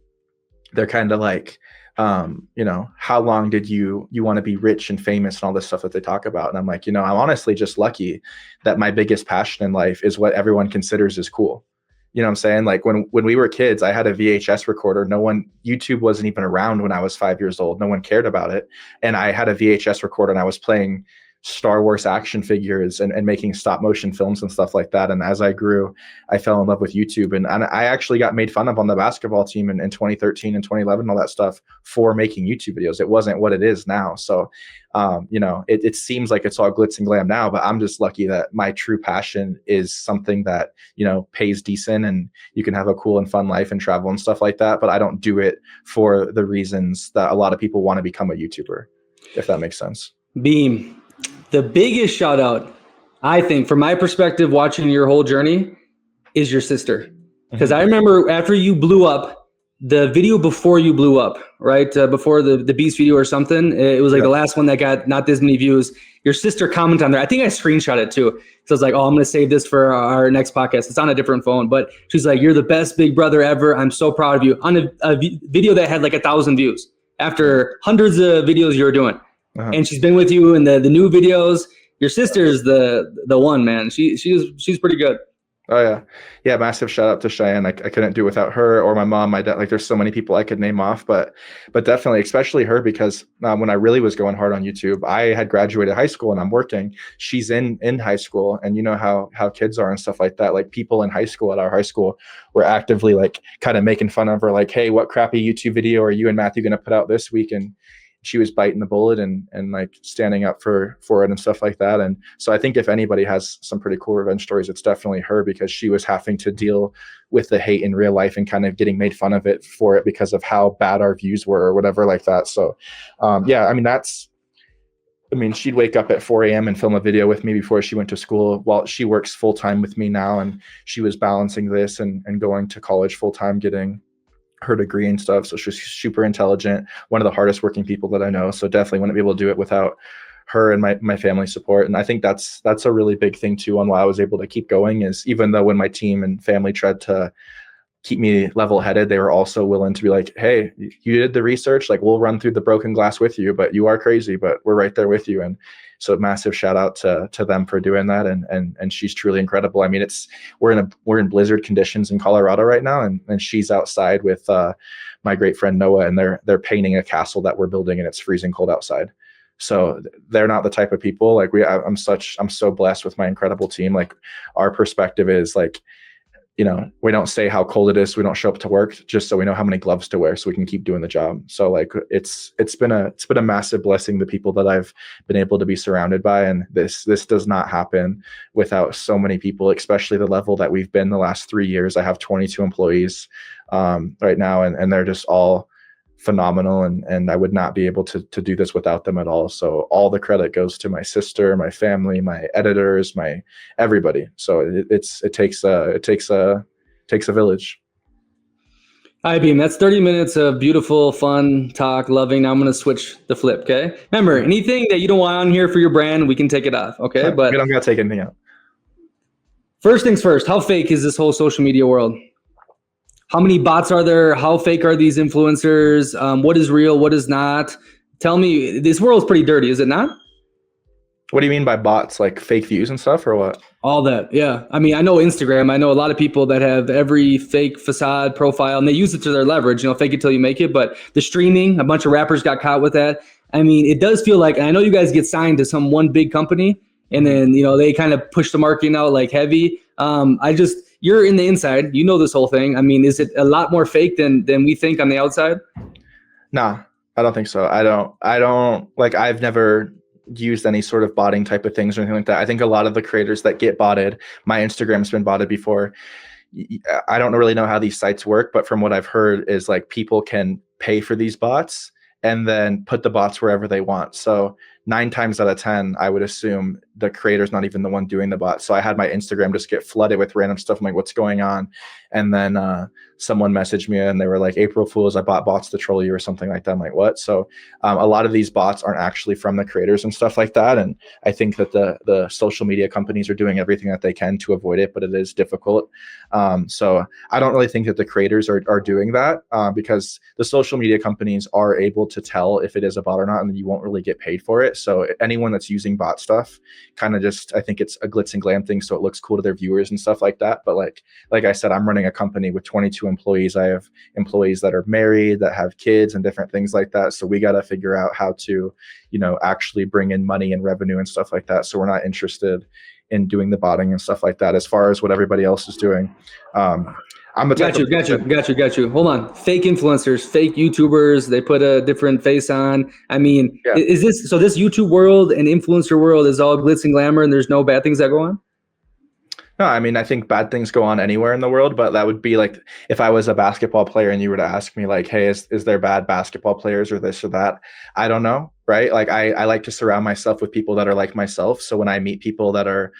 they're kind of like, you know, how long did you want to be rich and famous and all this stuff that they talk about? And I'm like, you know, I'm honestly just lucky that my biggest passion in life is what everyone considers is cool. You know what I'm saying? Like when we were kids, I had a VHS recorder. YouTube wasn't even around when I was 5 years old. No one cared about it. And I had a VHS recorder and I was playing Star Wars action figures and making stop motion films and stuff like that. And as I grew, I fell in love with YouTube. And I actually got made fun of on the basketball team in 2013 and 2011, all that stuff, for making YouTube videos. It wasn't what it is now. So, you know, it seems like it's all glitz and glam now, but I'm just lucky that my true passion is something that, you know, pays decent and you can have a cool and fun life and travel and stuff like that. But I don't do it for the reasons that a lot of people want to become a YouTuber, if that makes sense. Beem. The biggest shout out, I think, from my perspective, watching your whole journey, is your sister. Because I remember after you blew up, the video before you blew up, right? Before the Beast video or something, it was like the last one that got not this many views. Your sister commented on there. I think I screenshot it too. So I was like, oh, I'm going to save this for our next podcast. It's on a different phone. But she's like, you're the best big brother ever. I'm so proud of you. On a video that had like 1,000 views after hundreds of videos you were doing. And she's been with you in the new videos. Your sister's the one, man. She's pretty good. Oh yeah. Massive shout out to Cheyenne. I couldn't do without her or my mom, my dad. Like, there's so many people I could name off, but definitely, especially her, because when I really was going hard on YouTube, I had graduated high school and I'm working. She's in high school, and you know how kids are and stuff like that. Like, people in high school at our high school were actively like kind of making fun of her, like, hey, what crappy YouTube video are you and Matthew going to put out this week? And she was biting the bullet and like standing up for it and stuff like that. And so I think if anybody has some pretty cool revenge stories, it's definitely her, because she was having to deal with the hate in real life and kind of getting made fun of it for it because of how bad our views were or whatever like that. So she'd wake up at 4 a.m. and film a video with me before she went to school, while she works full time with me now. And she was balancing this and going to college full time, getting her degree and stuff. So she's super intelligent, one of the hardest working people that I know. So definitely wouldn't be able to do it without her and my family support. And I think that's a really big thing too on why I was able to keep going, is even though when my team and family tried to keep me level headed, they were also willing to be like, hey, you did the research, like, we'll run through the broken glass with you, but you are crazy, but we're right there with you. And so massive shout out to them for doing that. And she's truly incredible. I mean, we're in blizzard conditions in Colorado right now. And she's outside with my great friend Noah, and they're painting a castle that we're building, and it's freezing cold outside. So they're not the type of people like I'm so blessed with my incredible team. Like, our perspective is like, we don't say how cold it is, so we don't show up to work, just so we know how many gloves to wear so we can keep doing the job. So like it's been a massive blessing, the people that I've been able to be surrounded by. And this does not happen without so many people, especially the level that we've been the last 3 years. I have 22 employees right now, and they're just all phenomenal, and I would not be able to do this without them at all. So all the credit goes to my sister, my family, my editors, my everybody. So it takes a village. All right, Beem, that's 30 minutes of beautiful, fun talk, loving. Now I'm going to switch the flip, okay? Remember, anything that you don't want on here for your brand, we can take it off, okay? But we don't got to take anything out. First things first, how fake is this whole social media world? How many bots are there? How fake are these influencers? What is real? What is not? Tell me, this world's pretty dirty, is it not? What do you mean by bots? Like fake views and stuff, or what? All that, yeah. I mean, I know Instagram. I know a lot of people that have every fake facade profile, and they use it to their leverage, fake it till you make it. But the streaming, a bunch of rappers got caught with that. I mean, it does feel like, and I know you guys get signed to some one big company, and then, they kind of push the marketing out like heavy. You're in the inside, this whole thing. I mean, is it a lot more fake than we think on the outside? Nah, I don't think so. I don't like, I've never used any sort of botting type of things or anything like that. I think a lot of the creators that get botted, my Instagram's been botted before. I don't really know how these sites work, but from what I've heard is like people can pay for these bots and then put the bots wherever they want. So 9 times out of 10, I would assume the creator's not even the one doing the bot. So I had my Instagram just get flooded with random stuff. I'm like, what's going on? And then someone messaged me and they were like, April Fools, I bought bots to troll you or something like that. I'm like, what? So a lot of these bots aren't actually from the creators and stuff like that. And I think that the social media companies are doing everything that they can to avoid it, but it is difficult. So I don't really think that the creators are doing that because the social media companies are able to tell if it is a bot or not, and you won't really get paid for it. So anyone that's using bot stuff kind of I think it's a glitz and glam thing, so it looks cool to their viewers and stuff like that. But like I said, I'm running a company with 22 employees. I have employees that are married, that have kids and different things like that. So we got to figure out how to, actually bring in money and revenue and stuff like that. So we're not interested in doing the botting and stuff like that as far as what everybody else is doing. I'm the got you. Hold on. Fake influencers, fake YouTubers, they put a different face on. I mean, yeah. Is this YouTube world and influencer world is all glitz and glamour and there's no bad things that go on? No, I mean, I think bad things go on anywhere in the world, but that would be like if I was a basketball player and you were to ask me like, hey, is there bad basketball players or this or that? I don't know, right? Like I like to surround myself with people that are like myself. So when I meet people that are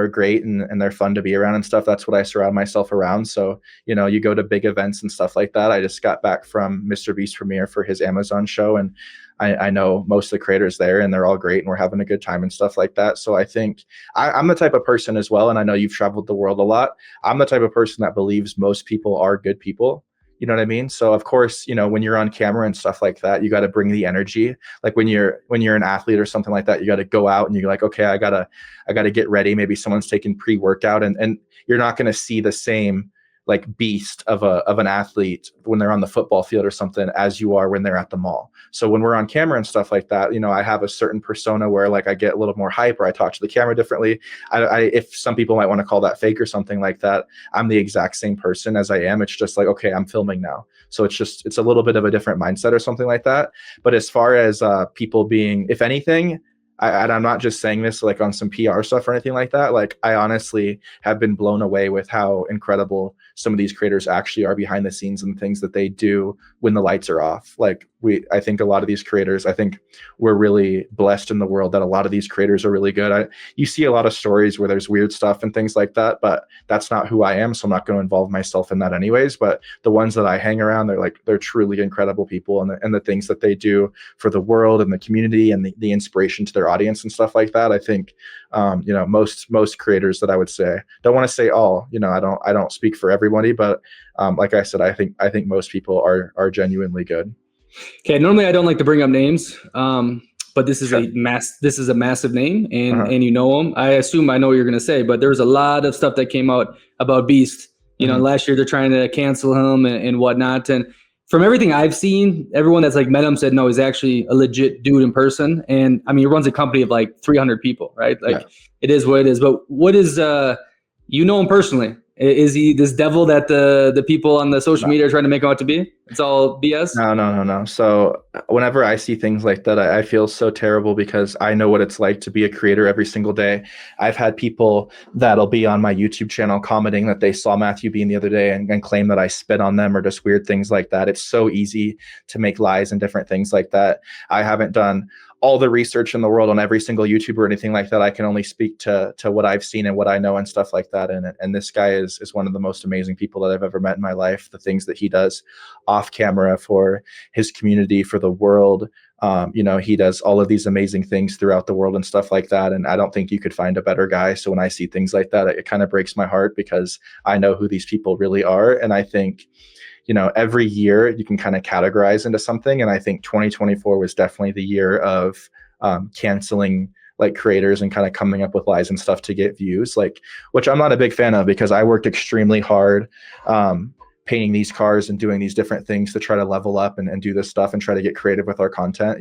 great and they're fun to be around and stuff, that's what I surround myself around. So, you go to big events and stuff like that. I just got back from Mr. Beast premiere for his Amazon show, and I know most of the creators there and they're all great and we're having a good time and stuff like that. So I think I'm the type of person as well. And I know you've traveled the world a lot. I'm the type of person that believes most people are good people. You know what I mean? So of course, when you're on camera and stuff like that, you got to bring the energy. Like when you're an athlete or something like that, you got to go out and you're like, okay, I gotta get ready. Maybe someone's taking pre-workout and you're not going to see the same like beast of an athlete when they're on the football field or something as you are when they're at the mall. So when we're on camera and stuff like that, I have a certain persona where like I get a little more hype or I talk to the camera differently. If some people might want to call that fake or something like that, I'm the exact same person as I am. It's just like, okay, I'm filming now. So it's a little bit of a different mindset or something like that. But as far as people being, if anything, and I'm not just saying this like on some PR stuff or anything like that. Like I honestly have been blown away with how incredible some of these creators actually are behind the scenes and things that they do when the lights are off. Like I think a lot of these creators, I think we're really blessed in the world that a lot of these creators are really good. You see a lot of stories where there's weird stuff and things like that, but that's not who I am. So I'm not going to involve myself in that anyways. But the ones that I hang around, they're truly incredible people, and the things that they do for the world and the community and the inspiration to their audience and stuff like that. I think, most creators that I would say, don't want to say all, I don't speak for everybody, but like I said, I think most people are genuinely good. Okay. Normally I don't like to bring up names, but this is a massive name and and you know him. I assume I know what you're going to say, but there's a lot of stuff that came out about Beast. Last year they're trying to cancel him and whatnot. And from everything I've seen, everyone that's like met him said, no, he's actually a legit dude in person. And I mean, he runs a company of like 300 people, right? Like It is what it is. But what is, him personally. Is he this devil that the people on the social media are trying to make him out to be? It's all BS? No. So whenever I see things like that, I feel so terrible because I know what it's like to be a creator every single day. I've had people that'll be on my YouTube channel commenting that they saw Matthew Beem the other day and claim that I spit on them or just weird things like that. It's so easy to make lies and different things like that. I haven't done all the research in the world on every single YouTuber or anything like that. I can only speak to what I've seen and what I know and stuff like that. And this guy is one of the most amazing people that I've ever met in my life. The things that he does off camera for his community, for the world. He does all of these amazing things throughout the world and stuff like that. And I don't think you could find a better guy. So when I see things like that, it kind of breaks my heart because I know who these people really are. And I think, every year you can kind of categorize into something. And I think 2024 was definitely the year of canceling like creators and kind of coming up with lies and stuff to get views, which I'm not a big fan of because I worked extremely hard painting these cars and doing these different things to try to level up and do this stuff and try to get creative with our content.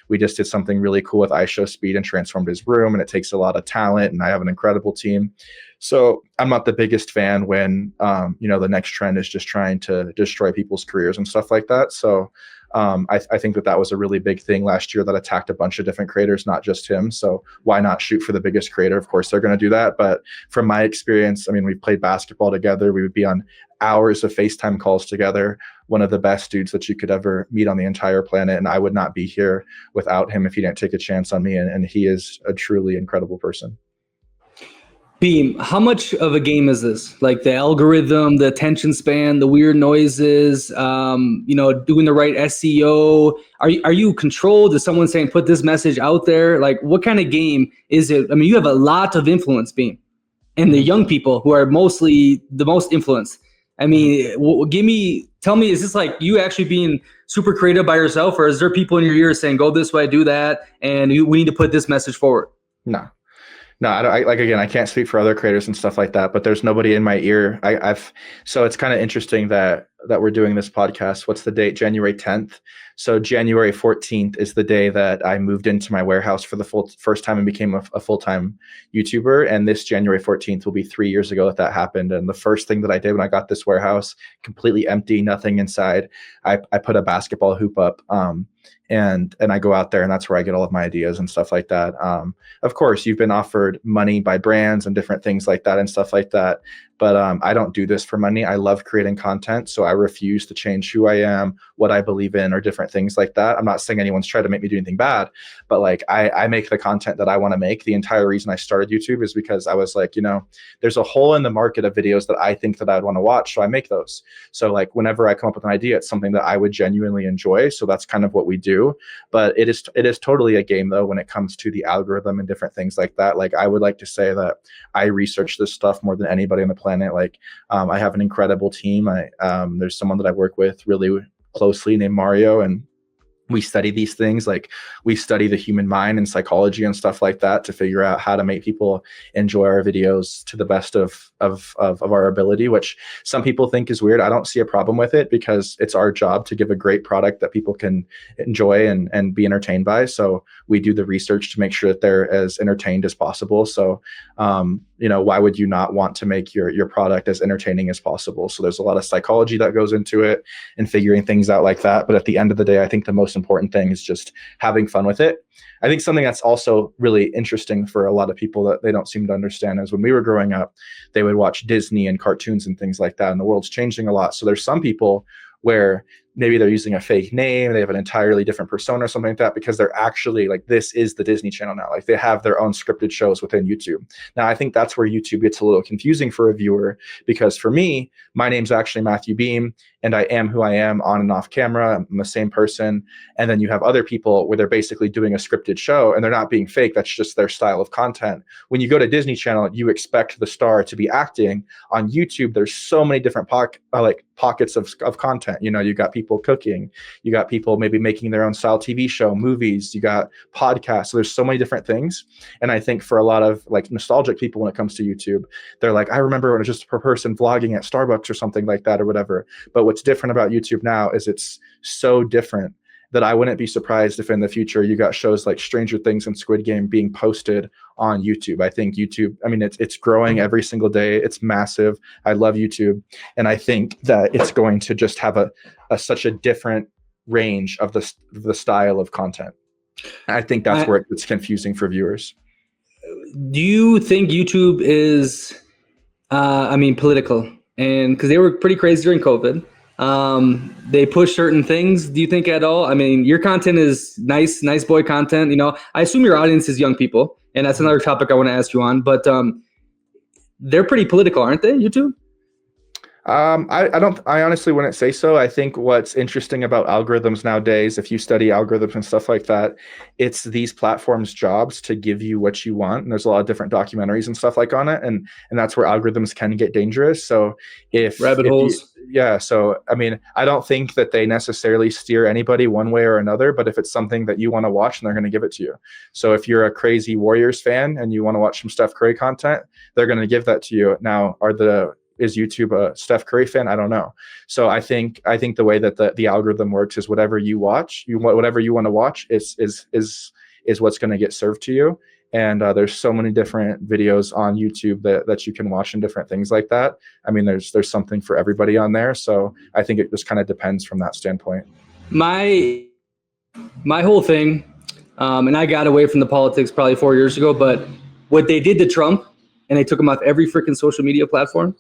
We just did something really cool with iShowSpeed and transformed his room, and it takes a lot of talent, and I have an incredible team. So I'm not the biggest fan when, the next trend is just trying to destroy people's careers and stuff like that. So I think that was a really big thing last year that attacked a bunch of different creators, not just him. So why not shoot for the biggest creator? Of course, they're going to do that. But from my experience, we've played basketball together. We would be on hours of FaceTime calls together. One of the best dudes that you could ever meet on the entire planet. And I would not be here without him if he didn't take a chance on me. And he is a truly incredible person. Beem, how much of a game is this? Like the algorithm, the attention span, the weird noises, doing the right SEO. Are you controlled? Is someone saying, put this message out there? Like what kind of game is it? You have a lot of influence, Beem, and the young people who are mostly the most influenced. Tell me, is this like you actually being super creative by yourself, or is there people in your ear saying, go this way, do that, and we need to put this message forward? No, I can't speak for other creators and stuff like that, but there's nobody in my ear. So it's kind of interesting that we're doing this podcast. What's the date? January 10th. So January 14th is the day that I moved into my warehouse for the first time and became a full-time YouTuber. And this January 14th will be 3 years ago that happened. And the first thing that I did when I got this warehouse, completely empty, nothing inside, I put a basketball hoop up. And I go out there, and that's where I get all of my ideas and stuff like that. Of course, you've been offered money by brands and different things like that and stuff like that. But I don't do this for money. I love creating content, so I refuse to change who I am, what I believe in, or different things like that. I'm not saying anyone's trying to make me do anything bad, but I make the content that I want to make. The entire reason I started YouTube is because I was like, there's a hole in the market of videos that I think that I'd want to watch, so I make those. So whenever I come up with an idea, it's something that I would genuinely enjoy. So that's kind of what we do. But it is totally a game though when it comes to the algorithm and different things like that. I would like to say that I research this stuff more than anybody on the planet. I have an incredible team. There's someone that I work with really closely named Mario, and we study these things. We study the human mind and psychology and stuff like that to figure out how to make people enjoy our videos to the best of our ability, which some people think is weird. I don't see a problem with it because it's our job to give a great product that people can enjoy and be entertained by. So we do the research to make sure that they're as entertained as possible. So, why would you not want to make your product as entertaining as possible? So there's a lot of psychology that goes into it and figuring things out like that. But at the end of the day, I think the most important thing is just having fun with it. I think something that's also really interesting for a lot of people that they don't seem to understand is when we were growing up, they would watch Disney and cartoons and things like that. And the world's changing a lot. So there's some people where maybe they're using a fake name, they have an entirely different persona or something like that, because they're actually this is the Disney Channel now. They have their own scripted shows within YouTube. Now, I think that's where YouTube gets a little confusing for a viewer, because for me, my name's actually Matthew Beem, and I am who I am on and off camera. I'm the same person. And then you have other people where they're basically doing a scripted show and they're not being fake. That's just their style of content. When you go to Disney Channel, you expect the star to be acting. On YouTube, there's so many different pockets of content. You got people cooking, you got people maybe making their own style TV show, movies, you got podcasts. So there's so many different things. And I think for a lot of nostalgic people when it comes to YouTube, they're I remember when it was just a person vlogging at Starbucks or something like that or whatever. But what's different about YouTube now is it's so different that I wouldn't be surprised if in the future you got shows like Stranger Things and Squid Game being posted on YouTube. I think YouTube, I mean, it's growing every single day. It's massive. I love YouTube. And I think that it's going to just have such a different range of the style of content. I think that's where it's confusing for viewers. Do you think YouTube is, political? And because they were pretty crazy during COVID, they push certain things. Do you think at all? I mean, your content is nice boy content. You know, I assume your audience is young people, and that's another topic I want to ask you on. But they're pretty political, aren't they? YouTube? I honestly wouldn't say so. I think what's interesting about algorithms nowadays, if you study algorithms and stuff like that, it's these platforms' jobs to give you what you want. And there's a lot of different documentaries and stuff like on it. And that's where algorithms can get dangerous. So if rabbit holes. So, I mean, I don't think that they necessarily steer anybody one way or another, but if it's something that you want to watch, then they're going to give it to you. So if you're a crazy Warriors fan and you want to watch some Steph Curry content, they're going to give that to you. Now, is YouTube a Steph Curry fan? I don't know. So I think the way that the algorithm works is whatever you watch, whatever you want to watch is what's going to get served to you. And there's so many different videos on YouTube that you can watch and different things like that. I mean, there's something for everybody on there. So I think it just kind of depends from that standpoint. My whole thing, and I got away from the politics probably 4 years ago, but what they did to Trump, and they took him off every freaking social media platform,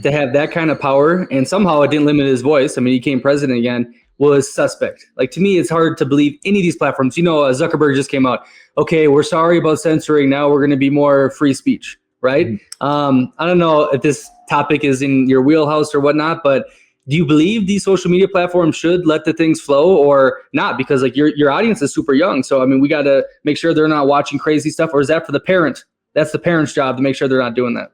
to have that kind of power, and somehow it didn't limit his voice. I mean, he became president again, was suspect. Like, to me, it's hard to believe any of these platforms. You know, Zuckerberg just came out. Okay, we're sorry about censoring. Now we're going to be more free speech, right? I don't know if this topic is in your wheelhouse or whatnot, but do you believe these social media platforms should let the things flow or not? Because like your audience is super young. So, I mean, we got to make sure they're not watching crazy stuff, or is that for the parent? That's the parent's job to make sure they're not doing that.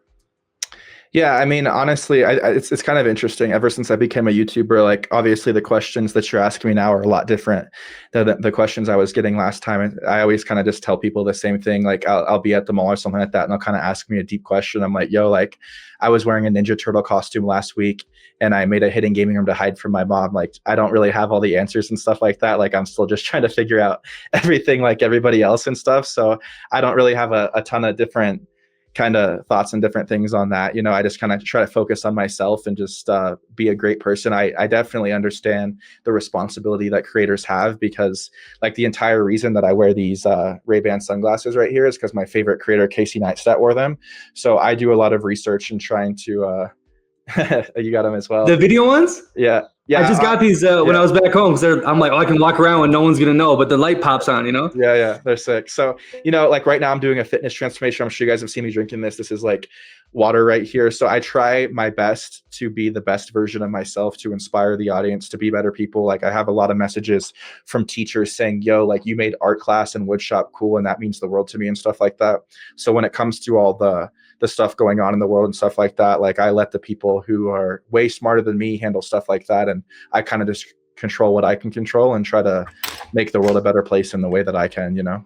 Yeah, I mean, honestly, it's kind of interesting. Ever since I became a YouTuber, like obviously the questions that you're asking me now are a lot different than the questions I was getting last time. I always kind of just tell people the same thing. Like I'll be at the mall or something like that, and they'll kind of ask me a deep question. I'm like, yo, like I was wearing a Ninja Turtle costume last week, and I made a hidden gaming room to hide from my mom. Like I don't really have all the answers and stuff like that. Like I'm still just trying to figure out everything like everybody else and stuff. So I don't really have a ton of different kind of thoughts and different things on that. You know, I just kind of try to focus on myself and just be a great person. I definitely understand the responsibility that creators have, because like the entire reason that I wear these Ray-Ban sunglasses right here is because my favorite creator, Casey Neistat, wore them. So I do a lot of research and trying to you got them as well. The video ones? Yeah. I just got these when I was back home. I'm like, I can walk around and no one's going to know, but the light pops on, you know? Yeah, they're sick. So, you know, like right now I'm doing a fitness transformation. I'm sure you guys have seen me drinking this. This is like water right here. So I try my best to be the best version of myself, to inspire the audience to be better people. Like I have a lot of messages from teachers saying, yo, like you made art class and woodshop cool, and that means the world to me and stuff like that. So when it comes to all the stuff going on in the world and stuff like that, like I let the people who are way smarter than me handle stuff like that, and I kind of just control what I can control and try to make the world a better place in the way that I can, you know.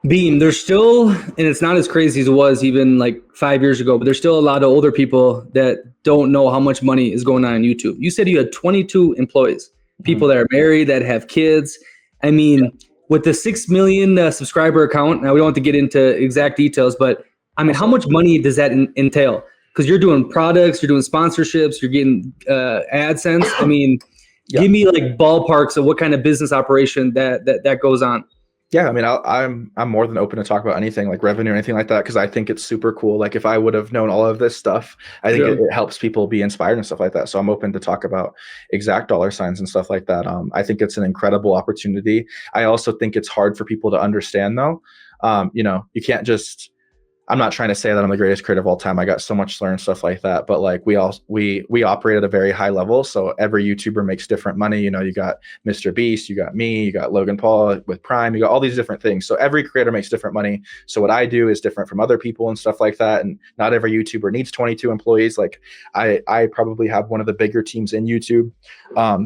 Beem, there's still, and it's not as crazy as it was even like 5 years ago, but there's still a lot of older people that don't know how much money is going on YouTube. You said you had 22 employees, people that are married, that have kids. I mean, with the 6 million subscriber account, now we don't have to get into exact details, but I mean, how much money does that entail? Because you're doing products, you're doing sponsorships, you're getting AdSense. I mean, give me like ballparks of what kind of business operation that goes on. Yeah, I mean, I'm more than open to talk about anything like revenue or anything like that, because I think it's super cool. Like if I would have known all of this stuff, I think it helps people be inspired and stuff like that. So I'm open to talk about exact dollar signs and stuff like that. I think it's an incredible opportunity. I also think it's hard for people to understand though. You know, you can't just, I'm not trying to say that I'm the greatest creator of all time. I got so much to learn, stuff like that. But like we operate at a very high level. So every YouTuber makes different money. You know, you got Mr. Beast, you got me, you got Logan Paul with Prime, you got all these different things. So every creator makes different money. So what I do is different from other people and stuff like that. And not every YouTuber needs 22 employees. Like I probably have one of the bigger teams in YouTube.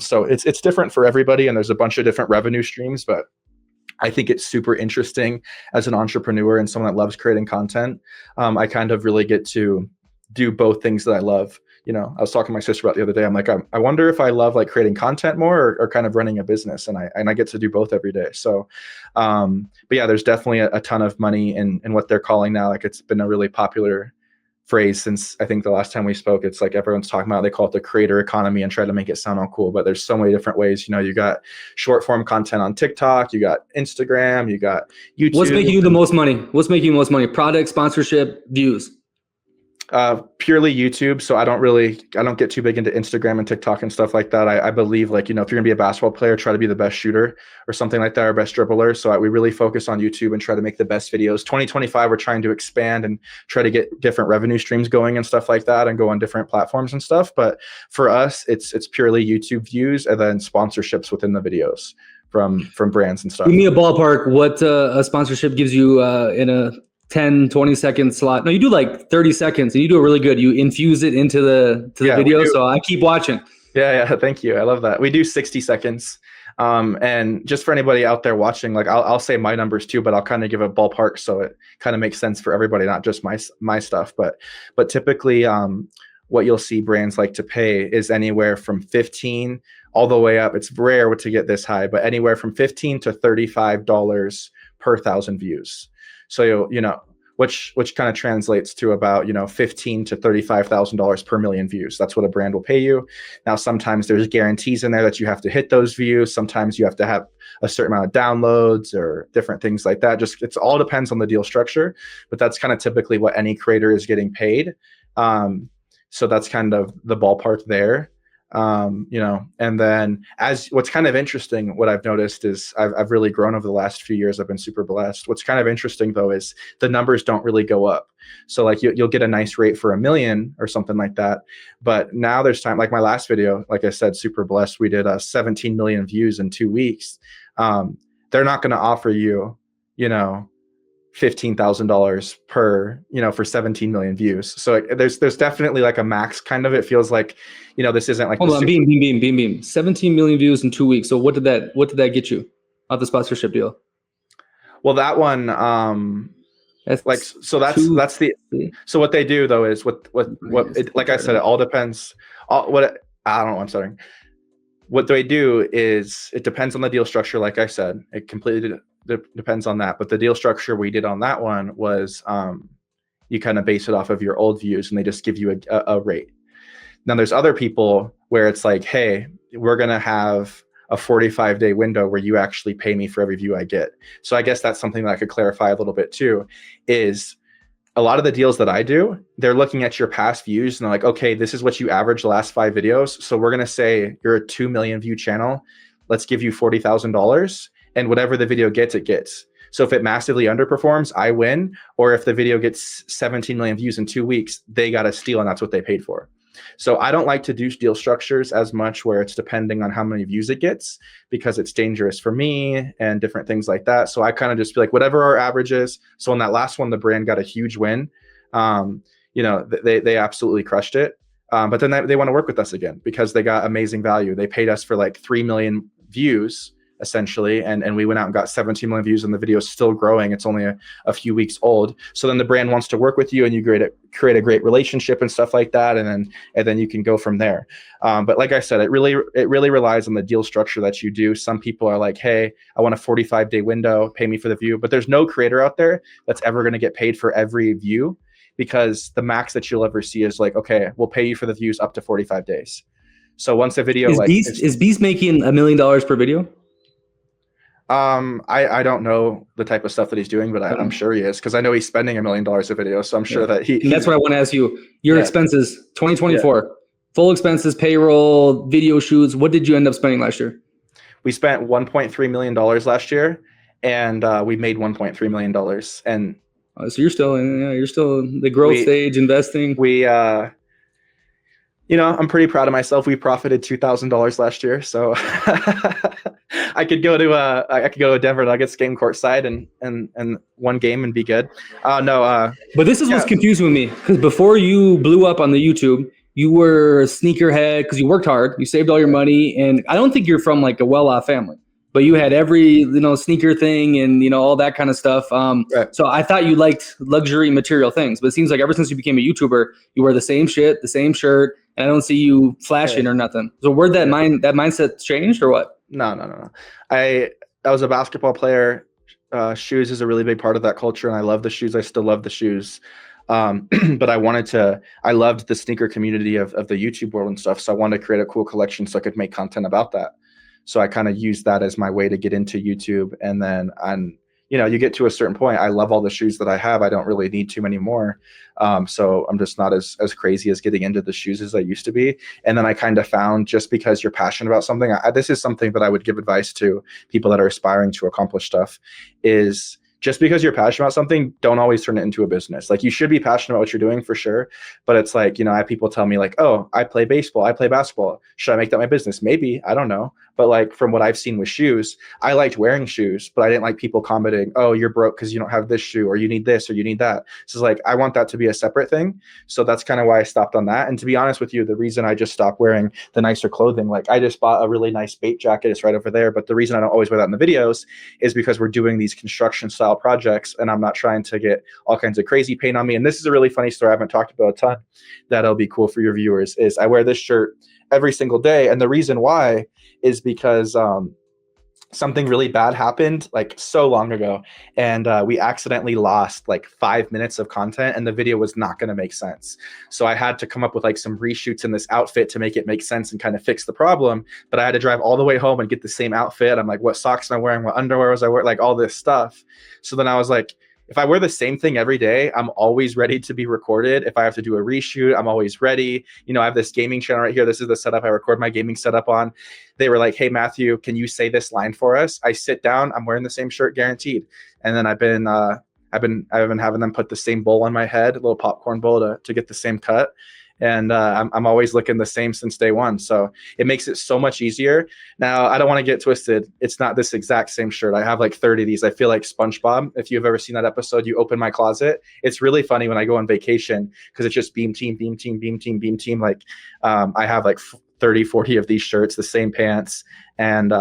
So it's different for everybody. And there's a bunch of different revenue streams, but I think it's super interesting as an entrepreneur and someone that loves creating content. I kind of really get to do both things that I love I was talking to my sister about the other day. I'm like, I wonder if I love like creating content more or kind of running a business, and I get to do both every day. So, but yeah, there's definitely a ton of money in what they're calling now. Like it's been a really popular phrase since I think the last time we spoke. It's like everyone's talking about, they call it the creator economy and try to make it sound all cool, but there's so many different ways. You got short form content on TikTok, you got Instagram, you got YouTube. What's making you the most money? What's making you the most money? Product, sponsorship, views? Purely YouTube. So I don't get too big into Instagram and TikTok and stuff like that. I believe like, if you're gonna be a basketball player, try to be the best shooter or something like that, or best dribbler. So we really focus on YouTube and try to make the best videos. 2025, we're trying to expand and try to get different revenue streams going and stuff like that and go on different platforms and stuff. But for us, it's purely YouTube views and then sponsorships within the videos from brands and stuff. Give me a ballpark. What a sponsorship gives you in a 10, 20 second slot. No, you do like 30 seconds and you do it really good. You infuse it into the video. So I keep watching. Yeah. Thank you. I love that. We do 60 seconds. And just for anybody out there watching, like I'll say my numbers too, but I'll kind of give a ballpark so it kind of makes sense for everybody, not just my stuff. But typically what you'll see brands like to pay is anywhere from 15 all the way up. It's rare to get this high, but anywhere from $15 to $35 per 1,000 views. So, which kind of translates to about, $15,000 to $35,000 per million views. That's what a brand will pay you. Now, sometimes there's guarantees in there that you have to hit those views. Sometimes you have to have a certain amount of downloads or different things like that. It's all depends on the deal structure, but that's kind of typically what any creator is getting paid. So that's kind of the ballpark there. And then what's kind of interesting, what I've noticed is I've really grown over the last few years. I've been super blessed. What's kind of interesting though, is the numbers don't really go up. So like you'll get a nice rate for 1 million or something like that. But now there's time, like my last video, like I said, super blessed. We did 17 million views in 2 weeks. They're not going to offer you, $15,000 per, for 17 million views. So there's definitely like a max kind of, it feels like, this isn't like, hold on, Beem, 17 million views in 2 weeks. So what did that get you off the sponsorship deal? Well, that one, so what they do though is like I said, it all depends. What they do is it depends on the deal structure. Like I said, it completely depends on that. But the deal structure we did on that one was you kind of base it off of your old views and they just give you a rate. Now there's other people where it's like, hey, we're going to have a 45-day window where you actually pay me for every view I get. So I guess that's something that I could clarify a little bit too, is a lot of the deals that I do, they're looking at your past views and they're like, okay, this is what you average the last 5 videos. So we're going to say you're a 2 million view channel. Let's give you $40,000 and whatever the video gets, it gets. So if it massively underperforms, I win. Or if the video gets 17 million views in 2 weeks, they got a steal and that's what they paid for. So I don't like to do deal structures as much where it's depending on how many views it gets, because it's dangerous for me and different things like that. So I kind of just be like, whatever our average is. So on that last one, the brand got a huge win. They absolutely crushed it. But then they want to work with us again because they got amazing value. They paid us for like 3 million views essentially. And we went out and got 17 million views and the video is still growing. It's only a few weeks old. So then the brand wants to work with you and you create a great relationship and stuff like that. And then you can go from there. But like I said, it really relies on the deal structure that you do. Some people are like, hey, I want a 45-day window, pay me for the view. But there's no creator out there that's ever going to get paid for every view, because the max that you'll ever see is like, okay, we'll pay you for the views up to 45 days. So once a video is Beast making $1 million per video? I don't know the type of stuff that he's doing, but I'm sure he is, because I know he's spending $1 million a video. So I'm sure that he. And that's what I want to ask you. Your expenses, 2024, full expenses, payroll, video shoots. What did you end up spending last year? We spent $1.3 million last year, and we made $1.3 million. And so you're still in the growth stage, investing. I'm pretty proud of myself. We profited $2,000 last year, so I could go to Denver and Nuggets game courtside and one game and be good. But this is what's confusing with me, because before you blew up on the YouTube, you were a sneakerhead because you worked hard, you saved all your money, and I don't think you're from like a well-off family, but you had every sneaker thing and all that kind of stuff. Right. So I thought you liked luxury material things, but it seems like ever since you became a YouTuber, you wear the same shit, the same shirt, and I don't see you flashing or nothing. So where'd that mindset changed or what? No. I was a basketball player. Shoes is a really big part of that culture, and I love the shoes. I still love the shoes. But I loved the sneaker community of the YouTube world and stuff. So I wanted to create a cool collection so I could make content about that. So I kind of used that as my way to get into YouTube. And then you get to a certain point. I love all the shoes that I have. I don't really need too many more. So I'm just not as crazy as getting into the shoes as I used to be. And then I kind of found, just because you're passionate about something, this is something that I would give advice to people that are aspiring to accomplish stuff, is just because you're passionate about something, don't always turn it into a business. Like, you should be passionate about what you're doing for sure. But it's like, I have people tell me like, oh, I play baseball, I play basketball. Should I make that my business? Maybe, I don't know. But like, from what I've seen with shoes, I liked wearing shoes, but I didn't like people commenting, oh, you're broke because you don't have this shoe, or you need this, or you need that. So it's like, I want that to be a separate thing. So that's kind of why I stopped on that. And to be honest with you, the reason I just stopped wearing the nicer clothing, like I just bought a really nice bait jacket. It's right over there. But the reason I don't always wear that in the videos is because we're doing these construction style projects, and I'm not trying to get all kinds of crazy paint on me. And this is a really funny story I haven't talked about a ton that'll be cool for your viewers, is I wear this shirt every single day. And the reason why is because something really bad happened like so long ago, and we accidentally lost like 5 minutes of content, and the video was not going to make sense. So I had to come up with like some reshoots in this outfit to make it make sense and kind of fix the problem. But I had to drive all the way home and get the same outfit. I'm like, what socks am I wearing? What underwear was I wearing? Like all this stuff. So then I was like, if I wear the same thing every day, I'm always ready to be recorded. If I have to do a reshoot, I'm always ready. I have this gaming channel right here. This is the setup I record my gaming setup on. They were like, hey, Matthew, can you say this line for us? I sit down, I'm wearing the same shirt, guaranteed. And then I've been having them put the same bowl on my head, a little popcorn bowl to get the same cut. And I'm always looking the same since day one. So it makes it so much easier. Now, I don't want to get twisted. It's not this exact same shirt. I have like 30 of these. I feel like SpongeBob. If you've ever seen that episode, you open my closet. It's really funny when I go on vacation, because it's just Beem team, Beem team, Beem team, Beem team. Like I have like 30, 40 of these shirts, the same pants. And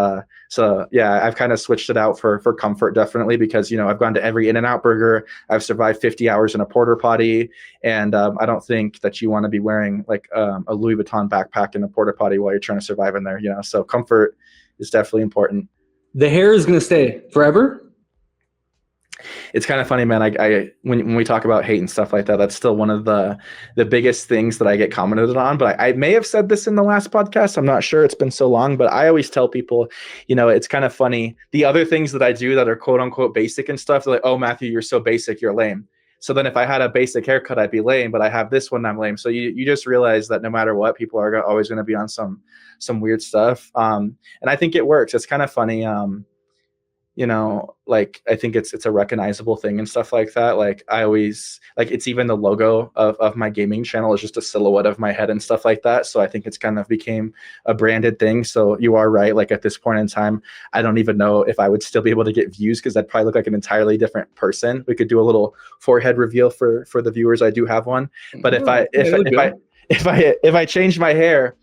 so, yeah, I've kind of switched it out for comfort, definitely, because, I've gone to every In-N-Out burger. I've survived 50 hours in a porta potty. And I don't think that you want to be wearing like a Louis Vuitton backpack in a porta potty while you're trying to survive in there, so comfort is definitely important. The hair is going to stay forever? It's kind of funny, man. When we talk about hate and stuff like that, that's still one of the biggest things that I get commented on. But I may have said this in the last podcast. I'm not sure. It's been so long. But I always tell people, it's kind of funny. The other things that I do that are quote unquote basic and stuff, they're like, oh, Matthew, you're so basic, you're lame. So then if I had a basic haircut, I'd be lame. But I have this one, I'm lame. So you just realize that no matter what, people are always going to be on some weird stuff. And I think it works. It's kind of funny. Like I think it's a recognizable thing and stuff like that. Like I always like, it's even the logo of my gaming channel is just a silhouette of my head and stuff like that. So I think it's kind of became a branded thing. So you are right. Like at this point in time, I don't even know if I would still be able to get views, because I'd probably look like an entirely different person. We could do a little forehead reveal for the viewers. I do have one, but if I change my hair,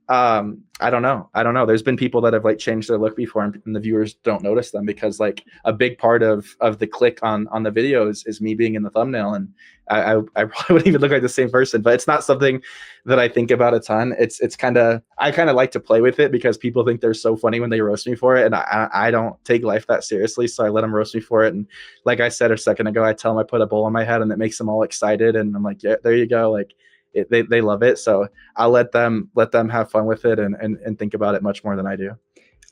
I don't know. There's been people that have like changed their look before, and the viewers don't notice them, because like a big part of the click on the videos is me being in the thumbnail, and I probably wouldn't even look like the same person. But it's not something that I think about a ton. I kind of like to play with it, because people think they're so funny when they roast me for it, and I don't take life that seriously, so I let them roast me for it. And like I said a second ago, I tell them I put a bowl on my head, and it makes them all excited, and I'm like, yeah, there you go, like. They love it, so I'll let them have fun with it and think about it much more than I do.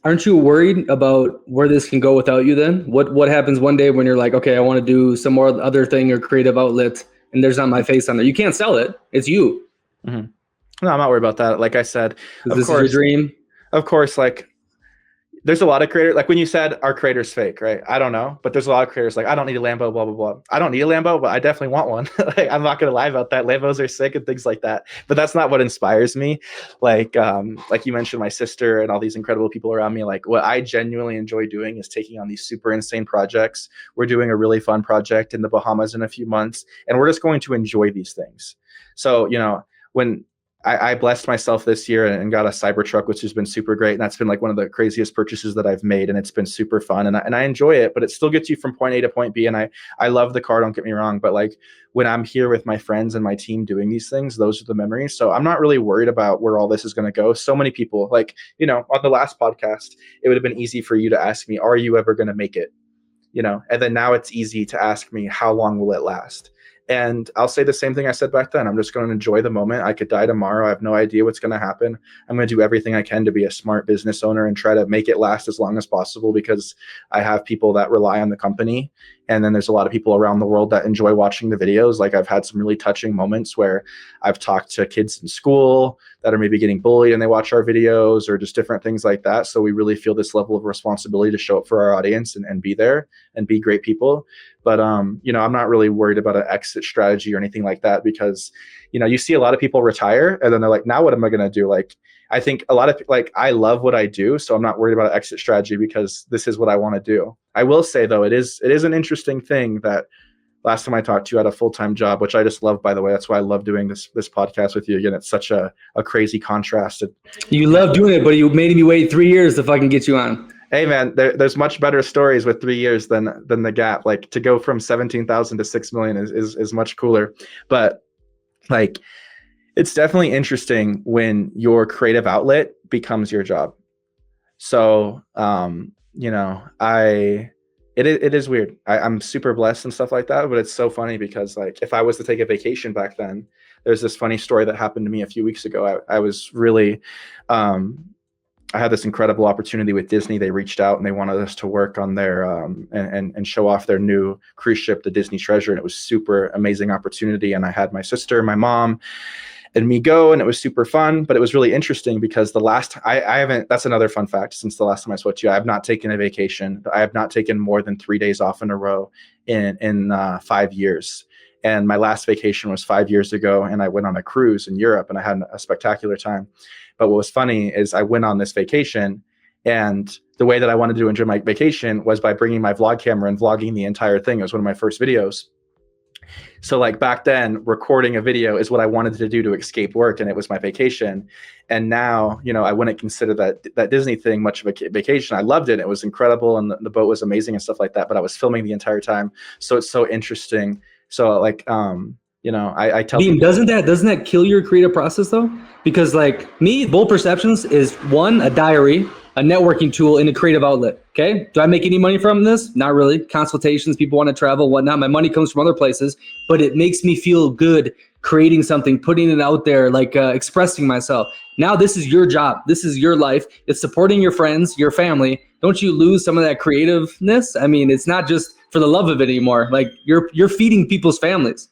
Aren't you worried about where this can go without you then? What happens one day when you're like, okay, I want to do some more other thing or creative outlet, and there's not my face on there? You can't sell it. It's you. Mm-hmm. No, I'm not worried about that. Like I said, this is your dream. Of course, like there's a lot of creators, like when you said our creator's fake, right? I don't know, but there's a lot of creators like, I don't need a Lambo, blah, blah, blah. I don't need a Lambo, but I definitely want one. Like, I'm not going to lie about that. Lambos are sick and things like that, but that's not what inspires me. Like you mentioned, my sister and all these incredible people around me, like what I genuinely enjoy doing is taking on these super insane projects. We're doing a really fun project in the Bahamas in a few months, and we're just going to enjoy these things. So, when I blessed myself this year and got a Cybertruck, which has been super great. And that's been like one of the craziest purchases that I've made. And it's been super fun. And I enjoy it, but it still gets you from point A to point B. And I love the car, don't get me wrong. But like when I'm here with my friends and my team doing these things, those are the memories. So I'm not really worried about where all this is going to go. So many people, like, you know, on the last podcast, it would have been easy for you to ask me, are you ever going to make it? You know, and then now it's easy to ask me, how long will it last? And I'll say the same thing I said back then. I'm just going to enjoy the moment. I could die tomorrow. I have no idea what's going to happen. I'm going to do everything I can to be a smart business owner and try to make it last as long as possible, because I have people that rely on the company. And then there's a lot of people around the world that enjoy watching the videos. Like I've had some really touching moments where I've talked to kids in school that are maybe getting bullied and they watch our videos, or just different things like that. So we really feel this level of responsibility to show up for our audience and be there and be great people. But, you know, I'm not really worried about an exit strategy or anything like that, because, you know, you see a lot of people retire and then they're like, now what am I going to do? Like, I think a lot of, like, I love what I do, so I'm not worried about an exit strategy because this is what I want to do. I will say though, it is an interesting thing that last time I talked to you, I had a full-time job, which I just love, by the way. That's why I love doing this podcast with you. Again, it's such a crazy contrast. You love doing it, but you made me wait 3 years to fucking get you on. Hey man, there's much better stories with 3 years than the gap. Like to go from 17,000 to 6 million is much cooler. But like, it's definitely interesting when your creative outlet becomes your job. So, you know, it is weird. I'm super blessed and stuff like that, but it's so funny because like, if I was to take a vacation back then, there's this funny story that happened to me a few weeks ago. I was really, I had this incredible opportunity with Disney. They reached out and they wanted us to work on their and show off their new cruise ship, the Disney Treasure. And it was super amazing opportunity. And I had my sister, my mom, and me go, and it was super fun. But it was really interesting because the last I haven't, that's another fun fact, since the last time I spoke to you, I have not taken a vacation. I have not taken more than 3 days off in a row in 5 years. And my last vacation was 5 years ago, and I went on a cruise in Europe, and I had a spectacular time. But what was funny is I went on this vacation, and the way that I wanted to enjoy my vacation was by bringing my vlog camera and vlogging the entire thing. It was one of my first videos. So like back then, recording a video is what I wanted to do to escape work, and it was my vacation. And now, you know, I wouldn't consider that Disney thing much of a vacation. I loved it. It was incredible, and the boat was amazing and stuff like that. But I was filming the entire time, so it's so interesting. So like, you know, I tell Beem, people, doesn't that kill your creative process though? Because like me, Bold Perceptions is one, a diary, a networking tool, and a creative outlet. Okay. Do I make any money from this? Not really. Consultations, people want to travel, whatnot. My money comes from other places, but it makes me feel good creating something, putting it out there, like expressing myself. Now this is your job. This is your life. It's supporting your friends, your family. Don't you lose some of that creativeness? I mean, it's not just for the love of it anymore. Like you're feeding people's families.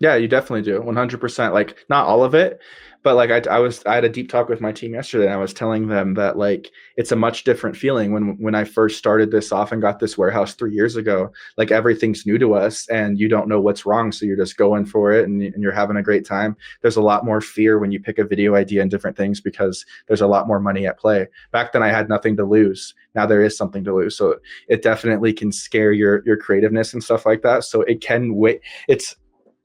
yeah, you definitely do. 100%. Like not all of it, but like I had a deep talk with my team yesterday, and I was telling them that like it's a much different feeling when I first started this off and got this warehouse 3 years ago. Like everything's new to us, and you don't know what's wrong, so you're just going for it, and you're having a great time. There's a lot more fear when you pick a video idea and different things, because there's a lot more money at play. Back then I had nothing to lose. Now there is something to lose. So it definitely can scare your creativeness and stuff like that. So it can wait.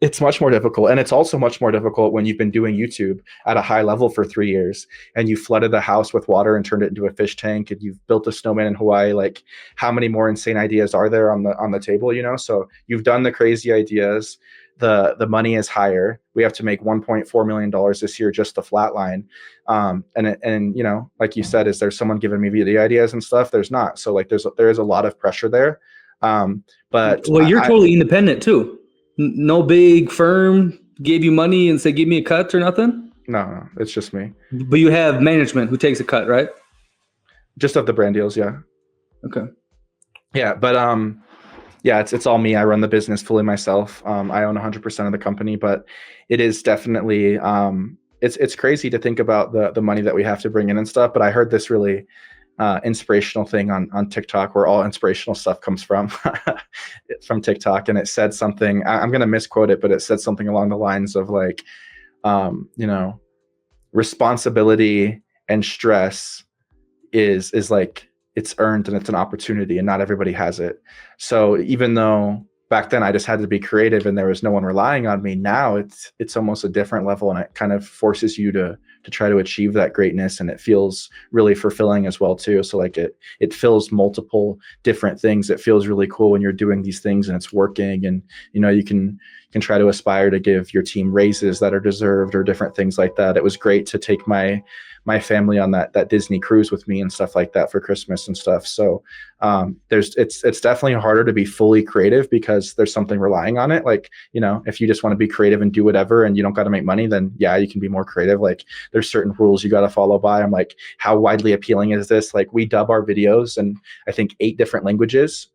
It's much more difficult. And it's also much more difficult when you've been doing YouTube at a high level for 3 years, and you flooded the house with water and turned it into a fish tank, and you've built a snowman in Hawaii. Like how many more insane ideas are there on the table, you know? So you've done the crazy ideas. The money is higher. We have to make $1.4 million this year just to flatline. And you know, like you said, is there someone giving me the ideas and stuff? There's not. So like there is a lot of pressure there. But well, you're totally independent too. No big firm gave you money and said, give me a cut or nothing? No, it's just me. But you have management who takes a cut, right? Just of the brand deals, yeah. Okay. Yeah, but yeah, it's all me. I run the business fully myself. I own 100% of the company, but it is definitely it's crazy to think about the money that we have to bring in and stuff. But I heard this really inspirational thing on TikTok, where all inspirational stuff comes from TikTok. And it said something, I'm going to misquote it, but it said something along the lines of like, you know, responsibility and stress is like, it's earned and it's an opportunity, and not everybody has it. So even though back then I just had to be creative and there was no one relying on me. Now it's almost a different level, and it kind of forces you to try to achieve that greatness, and it feels really fulfilling as well too. So like it fills multiple different things. It feels really cool when you're doing these things and it's working, and you can try to aspire to give your team raises that are deserved or different things like that. It was great to take my family on that Disney cruise with me and stuff like that for Christmas and stuff. So it's definitely harder to be fully creative because there's something relying on it. Like, if you just want to be creative and do whatever and you don't got to make money, then yeah, you can be more creative. Like there's certain rules you got to follow by. I'm like, how widely appealing is this? Like we dub our videos in I think 8 different languages.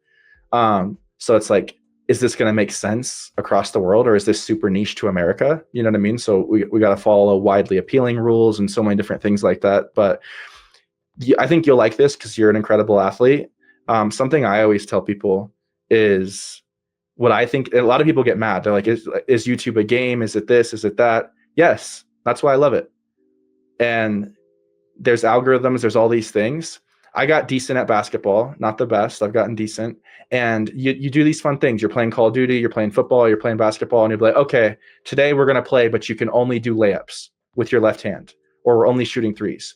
So it's like, is this going to make sense across the world, or is this super niche to America? You know what I mean? So we got to follow widely appealing rules and so many different things like that. But I think you'll like this because you're an incredible athlete. Something I always tell people is what I think. A lot of people get mad. They're like, is YouTube a game? Is it this? Is it that? Yes, that's why I love it. And there's algorithms. There's all these things. I got decent at basketball, not the best. I've gotten decent. And you do these fun things. You're playing Call of Duty, you're playing football, you're playing basketball, and you're like, okay, today we're going to play, but you can only do layups with your left hand, or we're only shooting threes.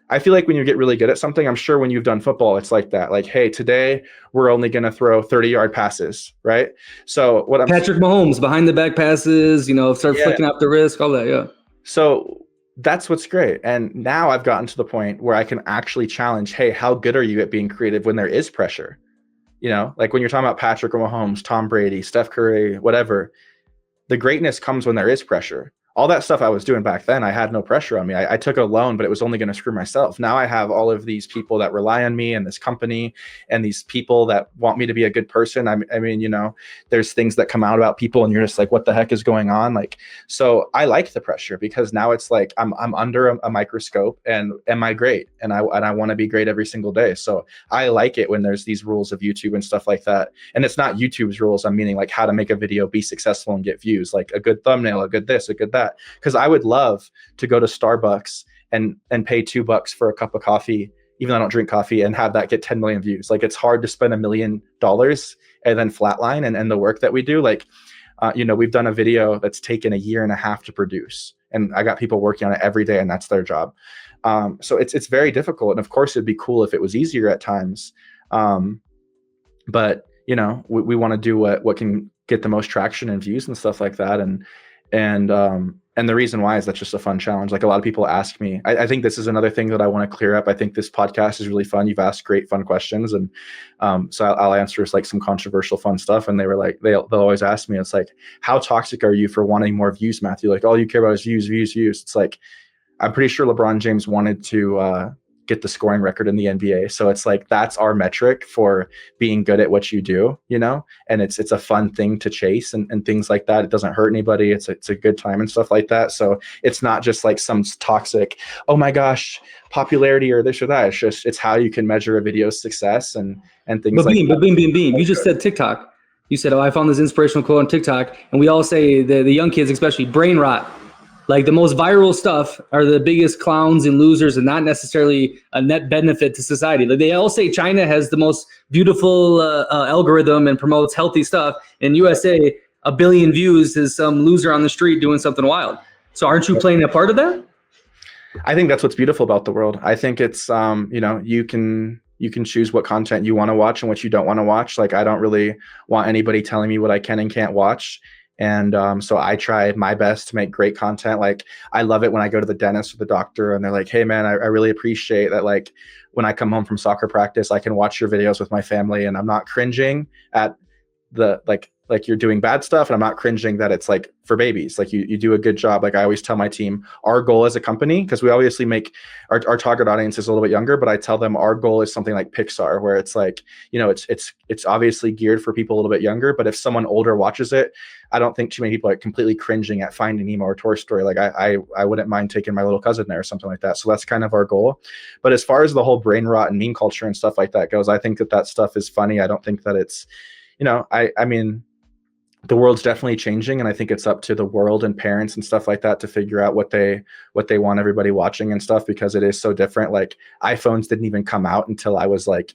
I feel like when you get really good at something, I'm sure when you've done football, it's like that. Like, hey, today we're only going to throw 30-yard passes, right? So what I'm Patrick Mahomes, behind the back passes, start flicking out the wrist, all that, yeah. So that's what's great. And now I've gotten to the point where I can actually challenge, hey, how good are you at being creative when there is pressure? Like when you're talking about Patrick or Mahomes, Tom Brady, Steph Curry, whatever, the greatness comes when there is pressure. All that stuff I was doing back then, I had no pressure on me. I took a loan, but it was only going to screw myself. Now I have all of these people that rely on me and this company and these people that want me to be a good person. I mean, there's things that come out about people and you're just like, what the heck is going on? Like, so I like the pressure because now it's like, I'm under a microscope, and am I great? And I want to be great every single day. So I like it when there's these rules of YouTube and stuff like that. And it's not YouTube's rules. I'm meaning like how to make a video be successful and get views, like a good thumbnail, a good this, a good that. Because I would love to go to Starbucks and pay $2 for a cup of coffee, even though I don't drink coffee, and have that get 10 million views. Like it's hard to spend $1 million and then flatline. And the work that we do, like, we've done a video that's taken 1.5 years to produce, and I got people working on it every day, and that's their job. So it's very difficult. And of course it'd be cool if it was easier at times. But we want to do what can get the most traction and views and stuff like that. And the reason why is that's just a fun challenge. Like a lot of people ask me, I think this is another thing that I want to clear up. I think this podcast is really fun. You've asked great fun questions. And so I'll answer like some controversial fun stuff. And they were like, they'll always ask me, it's like, how toxic are you for wanting more views, Matthew? Like all you care about is views, views, views. It's like, I'm pretty sure LeBron James wanted to get the scoring record in the NBA. So it's like, that's our metric for being good at what you do, and it's a fun thing to chase and things like that. It doesn't hurt anybody. It's a good time and stuff like that. So it's not just like some toxic, oh my gosh, popularity or this or that. It's how you can measure a video's success and things like that. But Beem. You just said TikTok. You said, I found this inspirational quote on TikTok. And we all say, the young kids, especially, brain rot. Like the most viral stuff are the biggest clowns and losers, and not necessarily a net benefit to society. Like they all say China has the most beautiful algorithm and promotes healthy stuff. In USA, 1 billion views is some loser on the street doing something wild. So aren't you playing a part of that? I think that's what's beautiful about the world. I think it's, you can choose what content you want to watch and what you don't want to watch. Like I don't really want anybody telling me what I can and can't watch. And so I try my best to make great content. Like I love it when I go to the dentist or the doctor and they're like, hey man, I really appreciate that. Like when I come home from soccer practice, I can watch your videos with my family and I'm not cringing at the, like you're doing bad stuff. And I'm not cringing that it's like for babies, like you do a good job. Like I always tell my team, our goal as a company, because we obviously make our target audience is a little bit younger, but I tell them our goal is something like Pixar, where it's like, it's obviously geared for people a little bit younger, but if someone older watches it, I don't think too many people are completely cringing at Finding Nemo or Toy Story. Like I wouldn't mind taking my little cousin there or something like that. So that's kind of our goal. But as far as the whole brain rot and meme culture and stuff like that goes, I think that stuff is funny. I don't think that it's, I mean, the world's definitely changing, and I think it's up to the world and parents and stuff like that to figure out what they want everybody watching and stuff, because it is so different. Like iPhones didn't even come out until I was like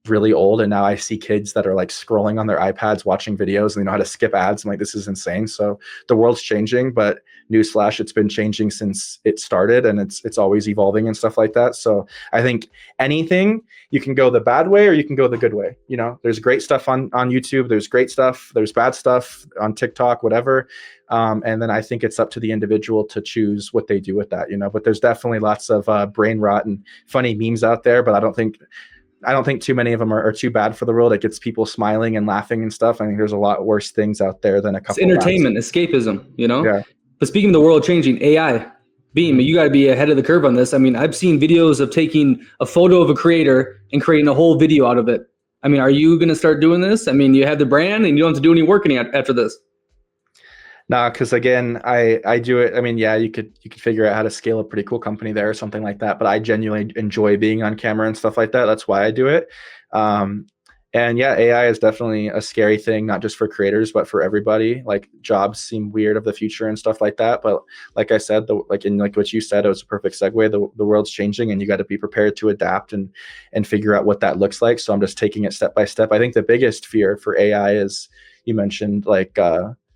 really old, and now I see kids that are like scrolling on their iPads watching videos and they know how to skip ads. I'm like, this is insane. So the world's changing, but newsflash, it's been changing since it started, and it's always evolving and stuff like that. So I think anything, you can go the bad way or you can go the good way. You know, there's great stuff on YouTube, there's great stuff, there's bad stuff on TikTok, whatever. And then I think it's up to the individual to choose what they do with that, you know. But there's definitely lots of brain rot and funny memes out there, but I don't think too many of them are too bad for the world. It gets people smiling and laughing and stuff. I think there's a lot worse things out there than a couple. It's entertainment, escapism, you know? Yeah. But speaking of the world changing, AI, Beem, you got to be ahead of the curve on this. I mean, I've seen videos of taking a photo of a creator and creating a whole video out of it. I mean, are you going to start doing this? I mean, you have the brand and you don't have to do any work after this. Nah, because again, I do it. I mean, yeah, you could figure out how to scale a pretty cool company there or something like that. But I genuinely enjoy being on camera and stuff like that. That's why I do it. And yeah, AI is definitely a scary thing, not just for creators, but for everybody. Like jobs seem weird of the future and stuff like that. But like I said, like what you said, it was a perfect segue. The world's changing, and you got to be prepared to adapt and figure out what that looks like. So I'm just taking it step by step. I think the biggest fear for AI is, you mentioned, like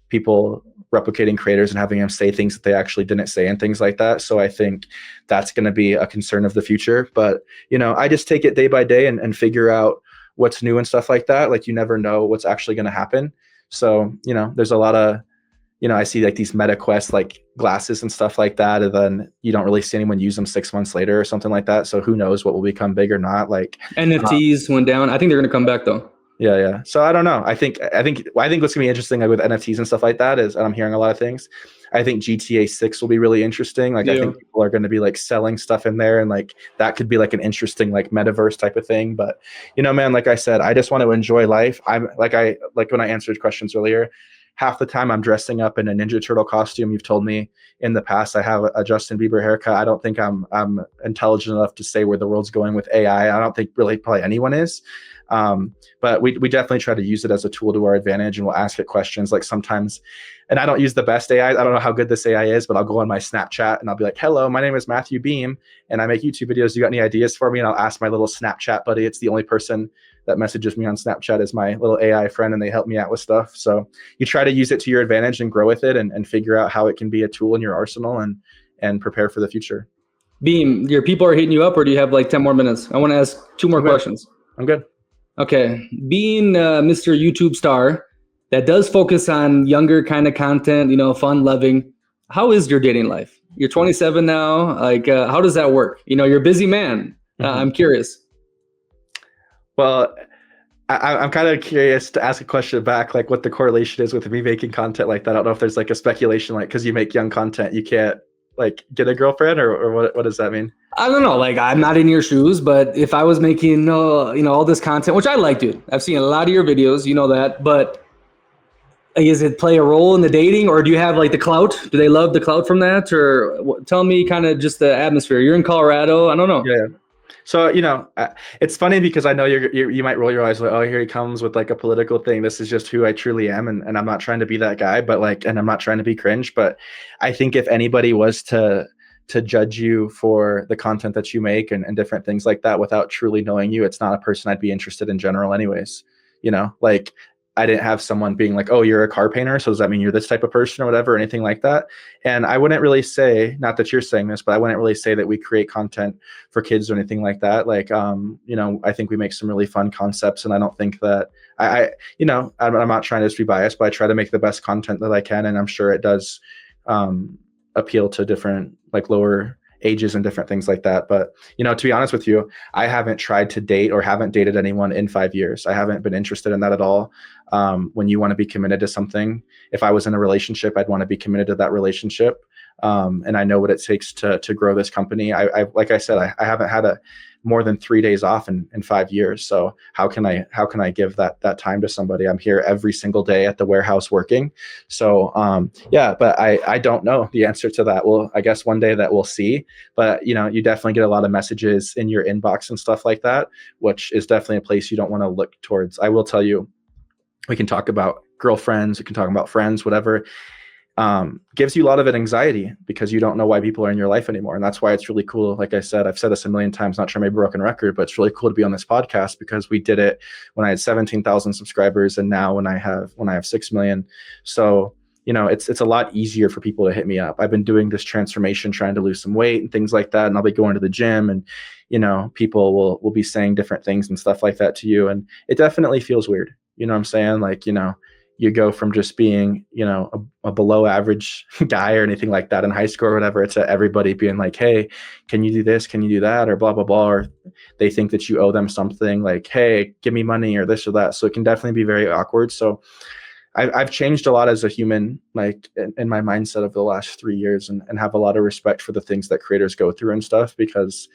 people replicating creators and having them say things that they actually didn't say and things like that. So I think that's going to be a concern of the future. But, you know, I just take it day by day and figure out what's new and stuff like that. Like, you never know what's actually going to happen. So, you know, there's a lot of, you know, I see like these Meta Quest like glasses and stuff like that, and then you don't really see anyone use them 6 months later or something like that. So who knows what will become big or not. Like NFTs went down. I think they're going to come back though. Yeah. So I don't know. I think what's gonna be interesting, like with NFTs and stuff like that, is, and I'm hearing a lot of things, I think GTA 6 will be really interesting. Like, yeah. I think people are going to be like selling stuff in there, and like that could be like an interesting like metaverse type of thing. But, you know, man, like I said, I just want to enjoy life. I'm like when I answered questions earlier, half the time I'm dressing up in a Ninja Turtle costume. You've told me in the past I have a Justin Bieber haircut. I don't think I'm intelligent enough to say where the world's going with AI. I don't think really probably anyone is. But we definitely try to use it as a tool to our advantage, and we'll ask it questions. Like sometimes, and I don't use the best AI. I don't know how good this AI is, but I'll go on my Snapchat and I'll be like, hello, my name is Matthew Beem, and I make YouTube videos. You got any ideas for me? And I'll ask my little Snapchat buddy. It's the only person that messages me on Snapchat is my little AI friend, and they help me out with stuff. So you try to use it to your advantage and grow with it, and figure out how it can be a tool in your arsenal, and prepare for the future. Beem, your people are hitting you up, or do you have like 10 more minutes? I want to ask 2 more questions. I'm good. Okay. Being Mr. YouTube star that does focus on younger kind of content, you know, fun, loving, how is your dating life? You're 27 now. Like, how does that work? You know, you're a busy man. I'm curious. Well, I'm kind of curious to ask a question back, like what the correlation is with me making content like that. I don't know if there's like a speculation, like because you make young content, you can't like get a girlfriend, or what does that mean? I don't know. Like, I'm not in your shoes, but if I was making, you know, all this content, which I like, dude, I've seen a lot of your videos, you know that, but is it play a role in the dating, or do you have like the clout? Do they love the clout from that? Or tell me kind of just the atmosphere. You're in Colorado. I don't know. Yeah. So, you know, it's funny because I know you might roll your eyes like, oh, here he comes with like a political thing. This is just who I truly am. And I'm not trying to be that guy, but like, and I'm not trying to be cringe, but I think if anybody was to judge you for the content that you make and different things like that without truly knowing you, it's not a person I'd be interested in general anyways. You know, like I didn't have someone being like, oh, you're a car painter, so does that mean you're this type of person or whatever, or anything like that. And I wouldn't really say, not that you're saying this, but I wouldn't really say that we create content for kids or anything like that. Like, you know, I think we make some really fun concepts, and I don't think that you know, I'm not trying to just be biased, but I try to make the best content that I can, and I'm sure it does appeal to different like lower ages and different things like that. But, you know, to be honest with you, I haven't tried to date or haven't dated anyone in 5 years. I haven't been interested in that at all. When you want to be committed to something, if I was in a relationship, I'd want to be committed to that relationship. And I know what it takes to grow this company. I like I said, I haven't had more than 3 days off in 5 years. So how can I give that time to somebody? I'm here every single day at the warehouse working. So yeah, but I don't know the answer to that. Well, I guess one day that we'll see. But, you know, you definitely get a lot of messages in your inbox and stuff like that, which is definitely a place you don't want to look towards. I will tell you, we can talk about girlfriends, we can talk about friends, whatever. gives you a lot of anxiety because you don't know why people are in your life anymore. And that's why it's really cool. Like I said, I've said this a million times, not sure, maybe broken record, but it's really cool to be on this podcast because we did it when I had 17,000 subscribers and now when I have 6 million. So, it's a lot easier for people to hit me up. I've been doing this transformation, trying to lose some weight and things like that. And I'll be going to the gym and, people will be saying different things and stuff like that to you. And it definitely feels weird. You know what I'm saying? Like, you go from just being, a below average guy or anything like that in high school or whatever, to everybody being like, hey, can you do this? Can you do that? Or blah, blah, blah. Or they think that you owe them something like, hey, give me money or this or that. So it can definitely be very awkward. So I've changed a lot as a human, like in my mindset of the last 3 years, and have a lot of respect for the things that creators go through and stuff, because,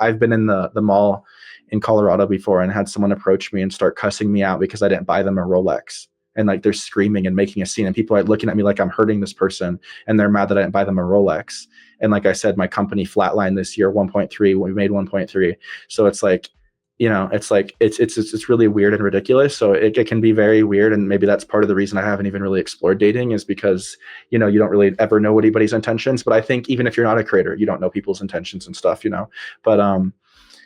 I've been in the mall in Colorado before and had someone approach me and start cussing me out because I didn't buy them a Rolex. And like they're screaming and making a scene and people are looking at me like I'm hurting this person and they're mad that I didn't buy them a Rolex. And like I said, my company flatlined this year, 1.3, we made 1.3. So it's like, it's really weird and ridiculous. So it can be very weird. And maybe that's part of the reason I haven't even really explored dating, is because, you don't really ever know anybody's intentions. But I think even if you're not a creator, you don't know people's intentions and stuff, but,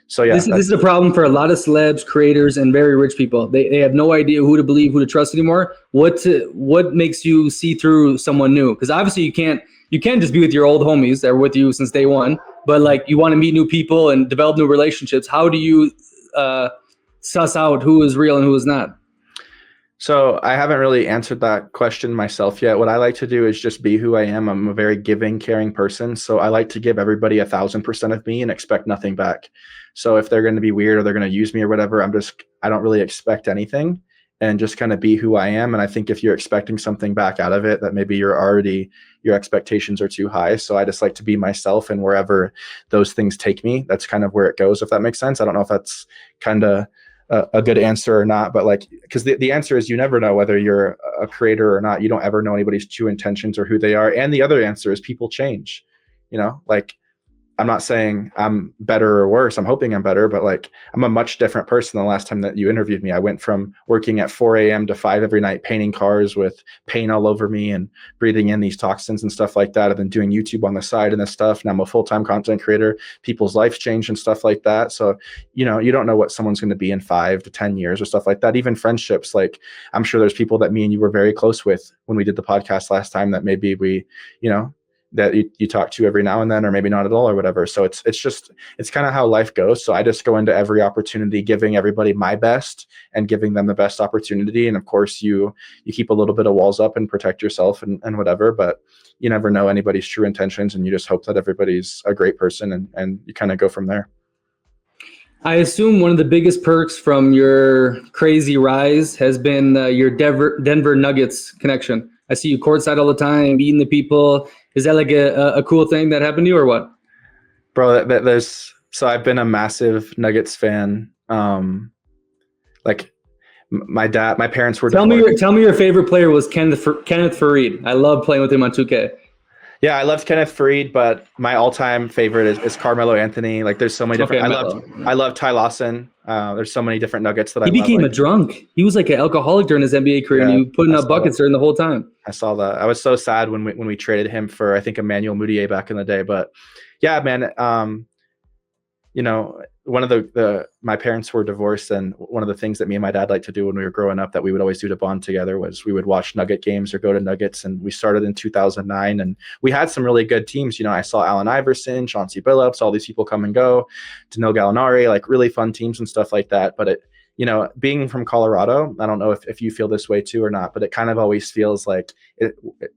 so yeah, this is a problem for a lot of celebs, creators, and very rich people. They have no idea who to believe, who to trust anymore. What makes you see through someone new? Because obviously you can't just be with your old homies that are with you since day one. But like you want to meet new people and develop new relationships. How do you suss out who is real and who is not? So I haven't really answered that question myself yet. What I like to do is just be who I am. I'm a very giving, caring person. So I like to give everybody 1,000% of me and expect nothing back. So if they're going to be weird or they're going to use me or whatever, I don't really expect anything and just kind of be who I am. And I think if you're expecting something back out of it, that maybe your expectations are too high. So I just like to be myself, and wherever those things take me, that's kind of where it goes, if that makes sense. I don't know if that's kind of a good answer or not, but like, because the answer is you never know whether you're a creator or not. You don't ever know anybody's true intentions or who they are. And the other answer is people change, like, I'm not saying I'm better or worse. I'm hoping I'm better, but like, I'm a much different person than the last time that you interviewed me. I went from working at 4 a.m. to 5 every night, painting cars with paint all over me and breathing in these toxins and stuff like that. I've been doing YouTube on the side and this stuff. Now I'm a full-time content creator. People's lives change and stuff like that. So, you don't know what someone's going to be in 5 to 10 years or stuff like that. Even friendships, like I'm sure there's people that me and you were very close with when we did the podcast last time that maybe we, that you talk to every now and then, or maybe not at all or whatever. So it's kind of how life goes. So I just go into every opportunity, giving everybody my best and giving them the best opportunity. And of course you keep a little bit of walls up and protect yourself and whatever, but you never know anybody's true intentions, and you just hope that everybody's a great person and you kind of go from there. I assume one of the biggest perks from your crazy rise has been your Denver Nuggets connection. I see you courtside all the time, meeting the people. Is that like a cool thing that happened to you or what? Bro, so I've been a massive Nuggets fan. Like my parents were. Tell me your favorite player was Kenneth Faried. I love playing with him on 2K. Yeah, I loved Kenneth Faried, but my all-time favorite is Carmelo Anthony. Like, there's so many different. I love Ty Lawson. There's so many different Nuggets that I love. He became a drunk. He was like an alcoholic during his NBA career, and he was putting up buckets during the whole time. I saw that. I was so sad when we traded him for, I think, Emmanuel Mudiay back in the day. But yeah, man. One of my parents were divorced, and one of the things that me and my dad liked to do when we were growing up that we would always do to bond together was we would watch Nugget games or go to Nuggets. And we started in 2009, and we had some really good teams. I saw Allen Iverson, Chauncey Billups, all these people come and go, Danilo Gallinari, like really fun teams and stuff like that. But being from Colorado, I don't know if you feel this way too or not, but it kind of always feels like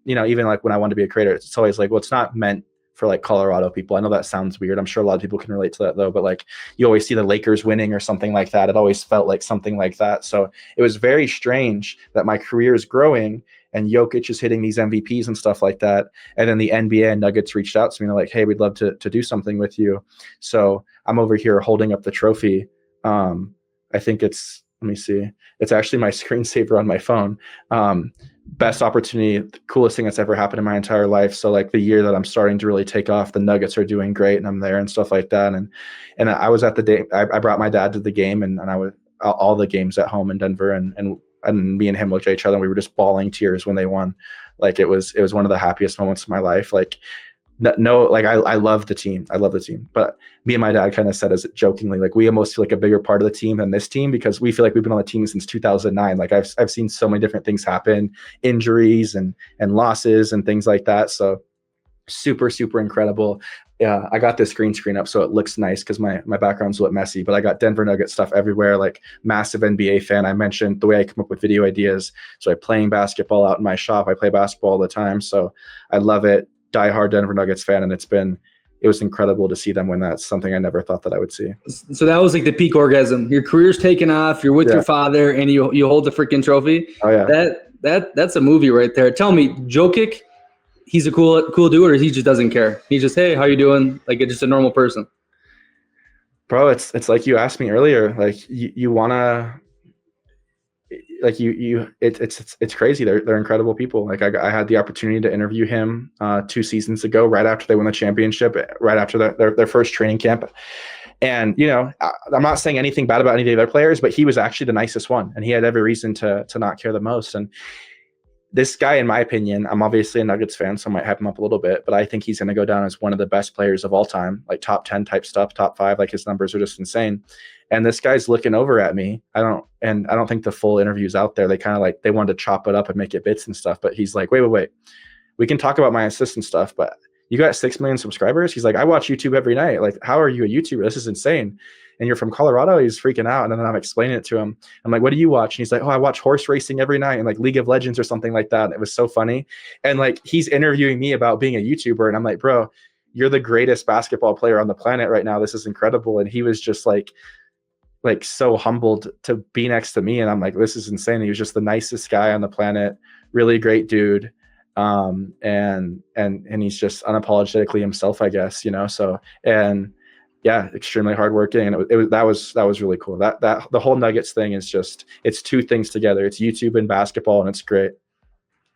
even like when I wanted to be a creator, it's always like, well, it's not meant for like Colorado people. I know that sounds weird. I'm sure a lot of people can relate to that though, but like you always see the Lakers winning or something like that. It always felt like something like that. So it was very strange that my career is growing and Jokic is hitting these MVPs and stuff like that. And then the NBA and Nuggets reached out to me and they're like, hey, we'd love to do something with you. So I'm over here holding up the trophy. I think let me see. It's actually my screensaver on my phone. Best opportunity, the coolest thing that's ever happened in my entire life. So like the year that I'm starting to really take off, the Nuggets are doing great and I'm there and stuff like that. And I was at the day, I brought my dad to the game and I was all the games at home in Denver and and me and him looked at each other and we were just bawling tears when they won. Like it was one of the happiest moments of my life. Like no, like I love the team. I love the team. But me and my dad kind of said as jokingly, like we almost feel like a bigger part of the team than this team because we feel like we've been on the team since 2009. Like I've seen so many different things happen, injuries and losses and things like that. So super, super incredible. Yeah, I got this green screen up so it looks nice because my background's a bit messy, but I got Denver Nuggets stuff everywhere, like massive NBA fan. I mentioned the way I come up with video ideas. So I'm playing basketball out in my shop. I play basketball all the time. So I love it. Diehard Denver Nuggets fan. And it was incredible to see them win. That's something I never thought that I would see. So that was like the peak orgasm. Your career's taken off. You're with your father and you hold the freaking trophy. Oh yeah. That's a movie right there. Tell me, Jokic, he's a cool dude, or he just doesn't care? He's just, hey, how you doing? Like just a normal person. Bro, it's like you asked me earlier. Like you wanna, like it's crazy. They're incredible people. Like I had the opportunity to interview him 2 seasons ago, right after they won the championship, right after their first training camp. And I'm not saying anything bad about any of the other players, but he was actually the nicest one, and he had every reason to not care the most. And this guy, in my opinion, I'm obviously a Nuggets fan, so I might hype him up a little bit, but I think he's going to go down as one of the best players of all time, like top 10 type stuff, top 5, like his numbers are just insane. And this guy's looking over at me. I don't think the full interview's out there. They kind of like, they wanted to chop it up and make it bits and stuff, but he's like, wait. We can talk about my assistant stuff, but you got 6 million subscribers? He's like, I watch YouTube every night. Like, how are you a YouTuber? This is insane. And you're from Colorado? He's freaking out. And then I'm explaining it to him. I'm like, what do you watch? And he's like, oh, I watch horse racing every night and like League of Legends or something like that. And it was so funny. And like, he's interviewing me about being a YouTuber. And I'm like, bro, you're the greatest basketball player on the planet right now. This is incredible. And he was just like so humbled to be next to me. And I'm like, this is insane. He was just the nicest guy on the planet. Really great dude. And he's just unapologetically himself, I guess, so, and yeah, extremely hardworking. And that was really cool. That the whole Nuggets thing is just, it's 2 things together. It's YouTube and basketball, and it's great.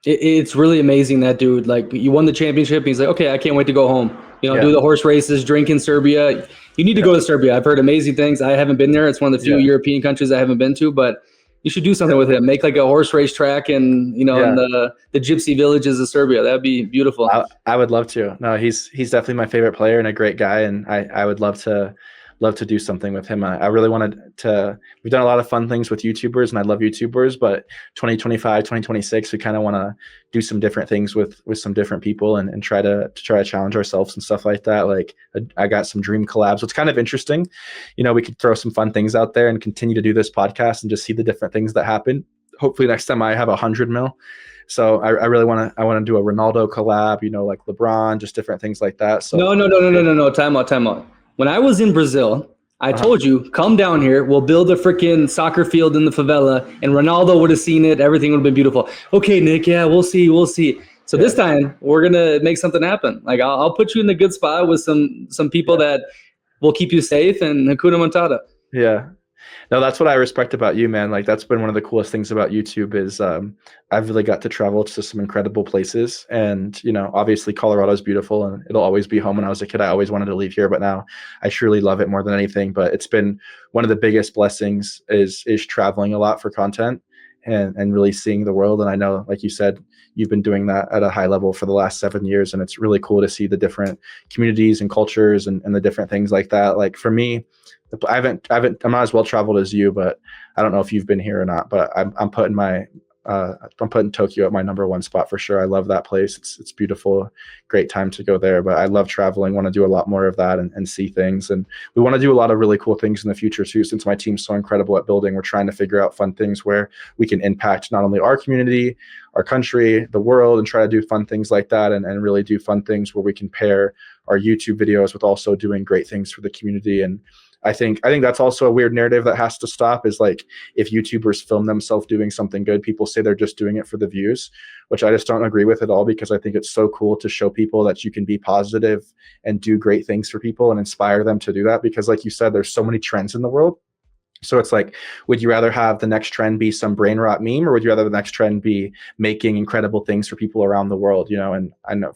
It's really amazing that dude, like you won the championship. He's like, okay, I can't wait to go home, do the horse races, drink in Serbia. You need to go to Serbia. I've heard amazing things. I haven't been there. It's one of the few European countries I haven't been to, but you should do something with him. Make like a horse race track and, in the gypsy villages of Serbia. That'd be beautiful. I would love to. No, he's definitely my favorite player and a great guy. And I would love to do something with him. I really wanted to, we've done a lot of fun things with YouTubers and I love YouTubers, but 2025, 2026, we kind of want to do some different things with some different people and try to challenge ourselves and stuff like that. Like I got some dream collabs. It's kind of interesting. We could throw some fun things out there and continue to do this podcast and just see the different things that happen. Hopefully next time I have 100 mil. So I really want to do a Ronaldo collab, like LeBron, just different things like that. So No. Time out. When I was in Brazil, I told you, come down here. We'll build a freaking soccer field in the favela, and Ronaldo would have seen it. Everything would have been beautiful. Okay, Nick, yeah, we'll see. So this time, we're going to make something happen. Like, I'll put you in a good spot with some people that will keep you safe, and Hakuna Matata. Yeah. No, that's what I respect about you, man. Like that's been one of the coolest things about YouTube is I've really got to travel to some incredible places. And, obviously Colorado is beautiful and it'll always be home. When I was a kid, I always wanted to leave here, but now I truly love it more than anything. But it's been one of the biggest blessings is traveling a lot for content and really seeing the world. And I know, like you said, you've been doing that at a high level for the last 7 years. And it's really cool to see the different communities and cultures and the different things like that. Like for me, I'm not as well traveled as you, but I don't know if you've been here or not, but I'm putting Tokyo at my number 1 spot for sure. I love that place. It's beautiful, great time to go there, but I love traveling, want to do a lot more of that and see things. And we want to do a lot of really cool things in the future too. Since my team's so incredible at building, we're trying to figure out fun things where we can impact not only our community, our country, the world, and try to do fun things like that and really do fun things where we can pair our YouTube videos with also doing great things for the community. And I think that's also a weird narrative that has to stop is like if YouTubers film themselves doing something good, people say they're just doing it for the views, which I just don't agree with at all, because I think it's so cool to show people that you can be positive and do great things for people and inspire them to do that. Because like you said, there's so many trends in the world. So it's like, would you rather have the next trend be some brain rot meme, or would you rather the next trend be making incredible things for people around the world? And I know.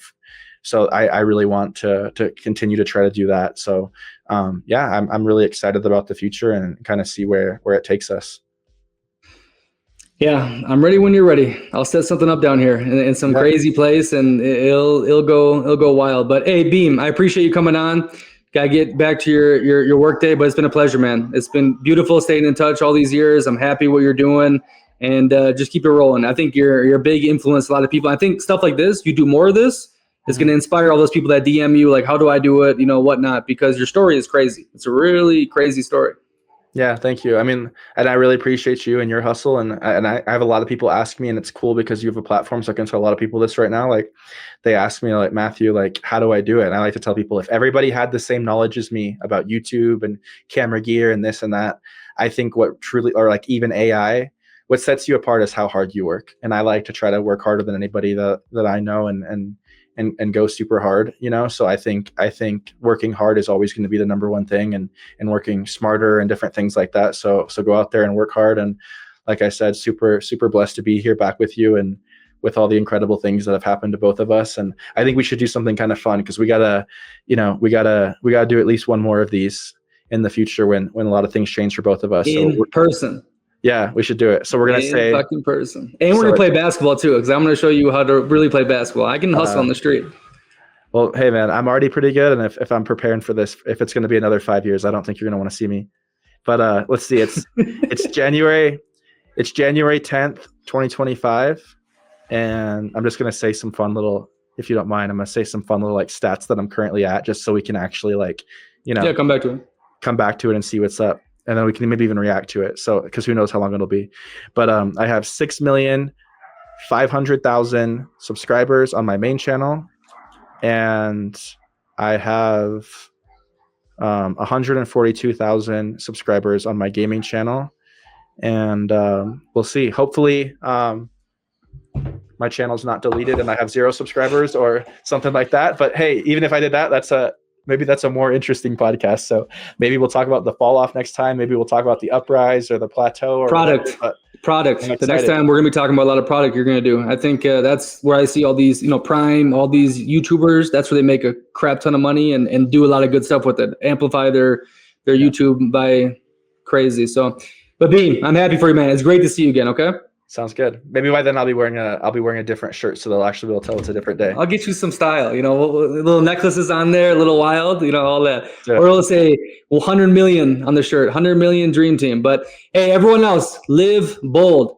So I really want to continue to try to do that. So I'm really excited about the future and kind of see where it takes us. Yeah, I'm ready when you're ready. I'll set something up down here in some crazy place, and it'll go wild. But hey, Beem, I appreciate you coming on. Gotta get back to your work day, but it's been a pleasure, man. It's been beautiful staying in touch all these years. I'm happy what you're doing, and just keep it rolling. I think you're a big influence to a lot of people. I think stuff like this, you do more of this, is going to inspire all those people that DM you, like, how do I do it, whatnot, because your story is crazy. It's a really crazy story. Yeah, thank you. I mean, and I really appreciate you and your hustle. And I have a lot of people ask me, and it's cool because you have a platform, so I can tell a lot of people this right now. Like, they ask me, like, Matthew, like, how do I do it? And I like to tell people, if everybody had the same knowledge as me about YouTube and camera gear and this and that, I think what truly, or like even AI, what sets you apart is how hard you work. And I like to try to work harder than anybody that I know and go super hard, So I think working hard is always going to be the number one thing, and working smarter and different things like that. So go out there and work hard. And like I said, super, super blessed to be here back with you and with all the incredible things that have happened to both of us. And I think we should do something kind of fun, because we gotta do at least one more of these in the future when a lot of things change for both of us. In person. Yeah, we should do it. So we're going to say fucking person. And we're going to play basketball too, because I'm going to show you how to really play basketball. I can hustle on the street. Well, hey man, I'm already pretty good. And if I'm preparing for this, if it's going to be another 5 years, I don't think you're going to want to see me. But let's see. It's January 10th, 2025. And I'm just going to say some fun little, if you don't mind, I'm going to say some fun little like stats that I'm currently at, just so we can actually come back to it and see what's up. And then we can maybe even react to it. So, because who knows how long it'll be. But I have 6,500,000 subscribers on my main channel. And I have 142,000 subscribers on my gaming channel. And we'll see. Hopefully, my channel's not deleted and I have 0 subscribers or something like that. But hey, even if I did that, maybe that's a more interesting podcast. So maybe we'll talk about the fall off next time. Maybe we'll talk about the uprise or the plateau or product. The next time we're going to be talking about a lot of product you're going to do. I think that's where I see all these, Prime, all these YouTubers. That's where they make a crap ton of money and do a lot of good stuff with it. Amplify their YouTube by crazy. So, but Beem, I'm happy for you, man. It's great to see you again. Okay. Sounds good. Maybe by then I'll be wearing a different shirt, so they'll actually be able to tell it's a different day. I'll get you some style, little necklaces on there, a little wild, all that. Yeah. Or it'll say 100 million on the shirt, 100 million dream team. But hey, everyone else, live bold.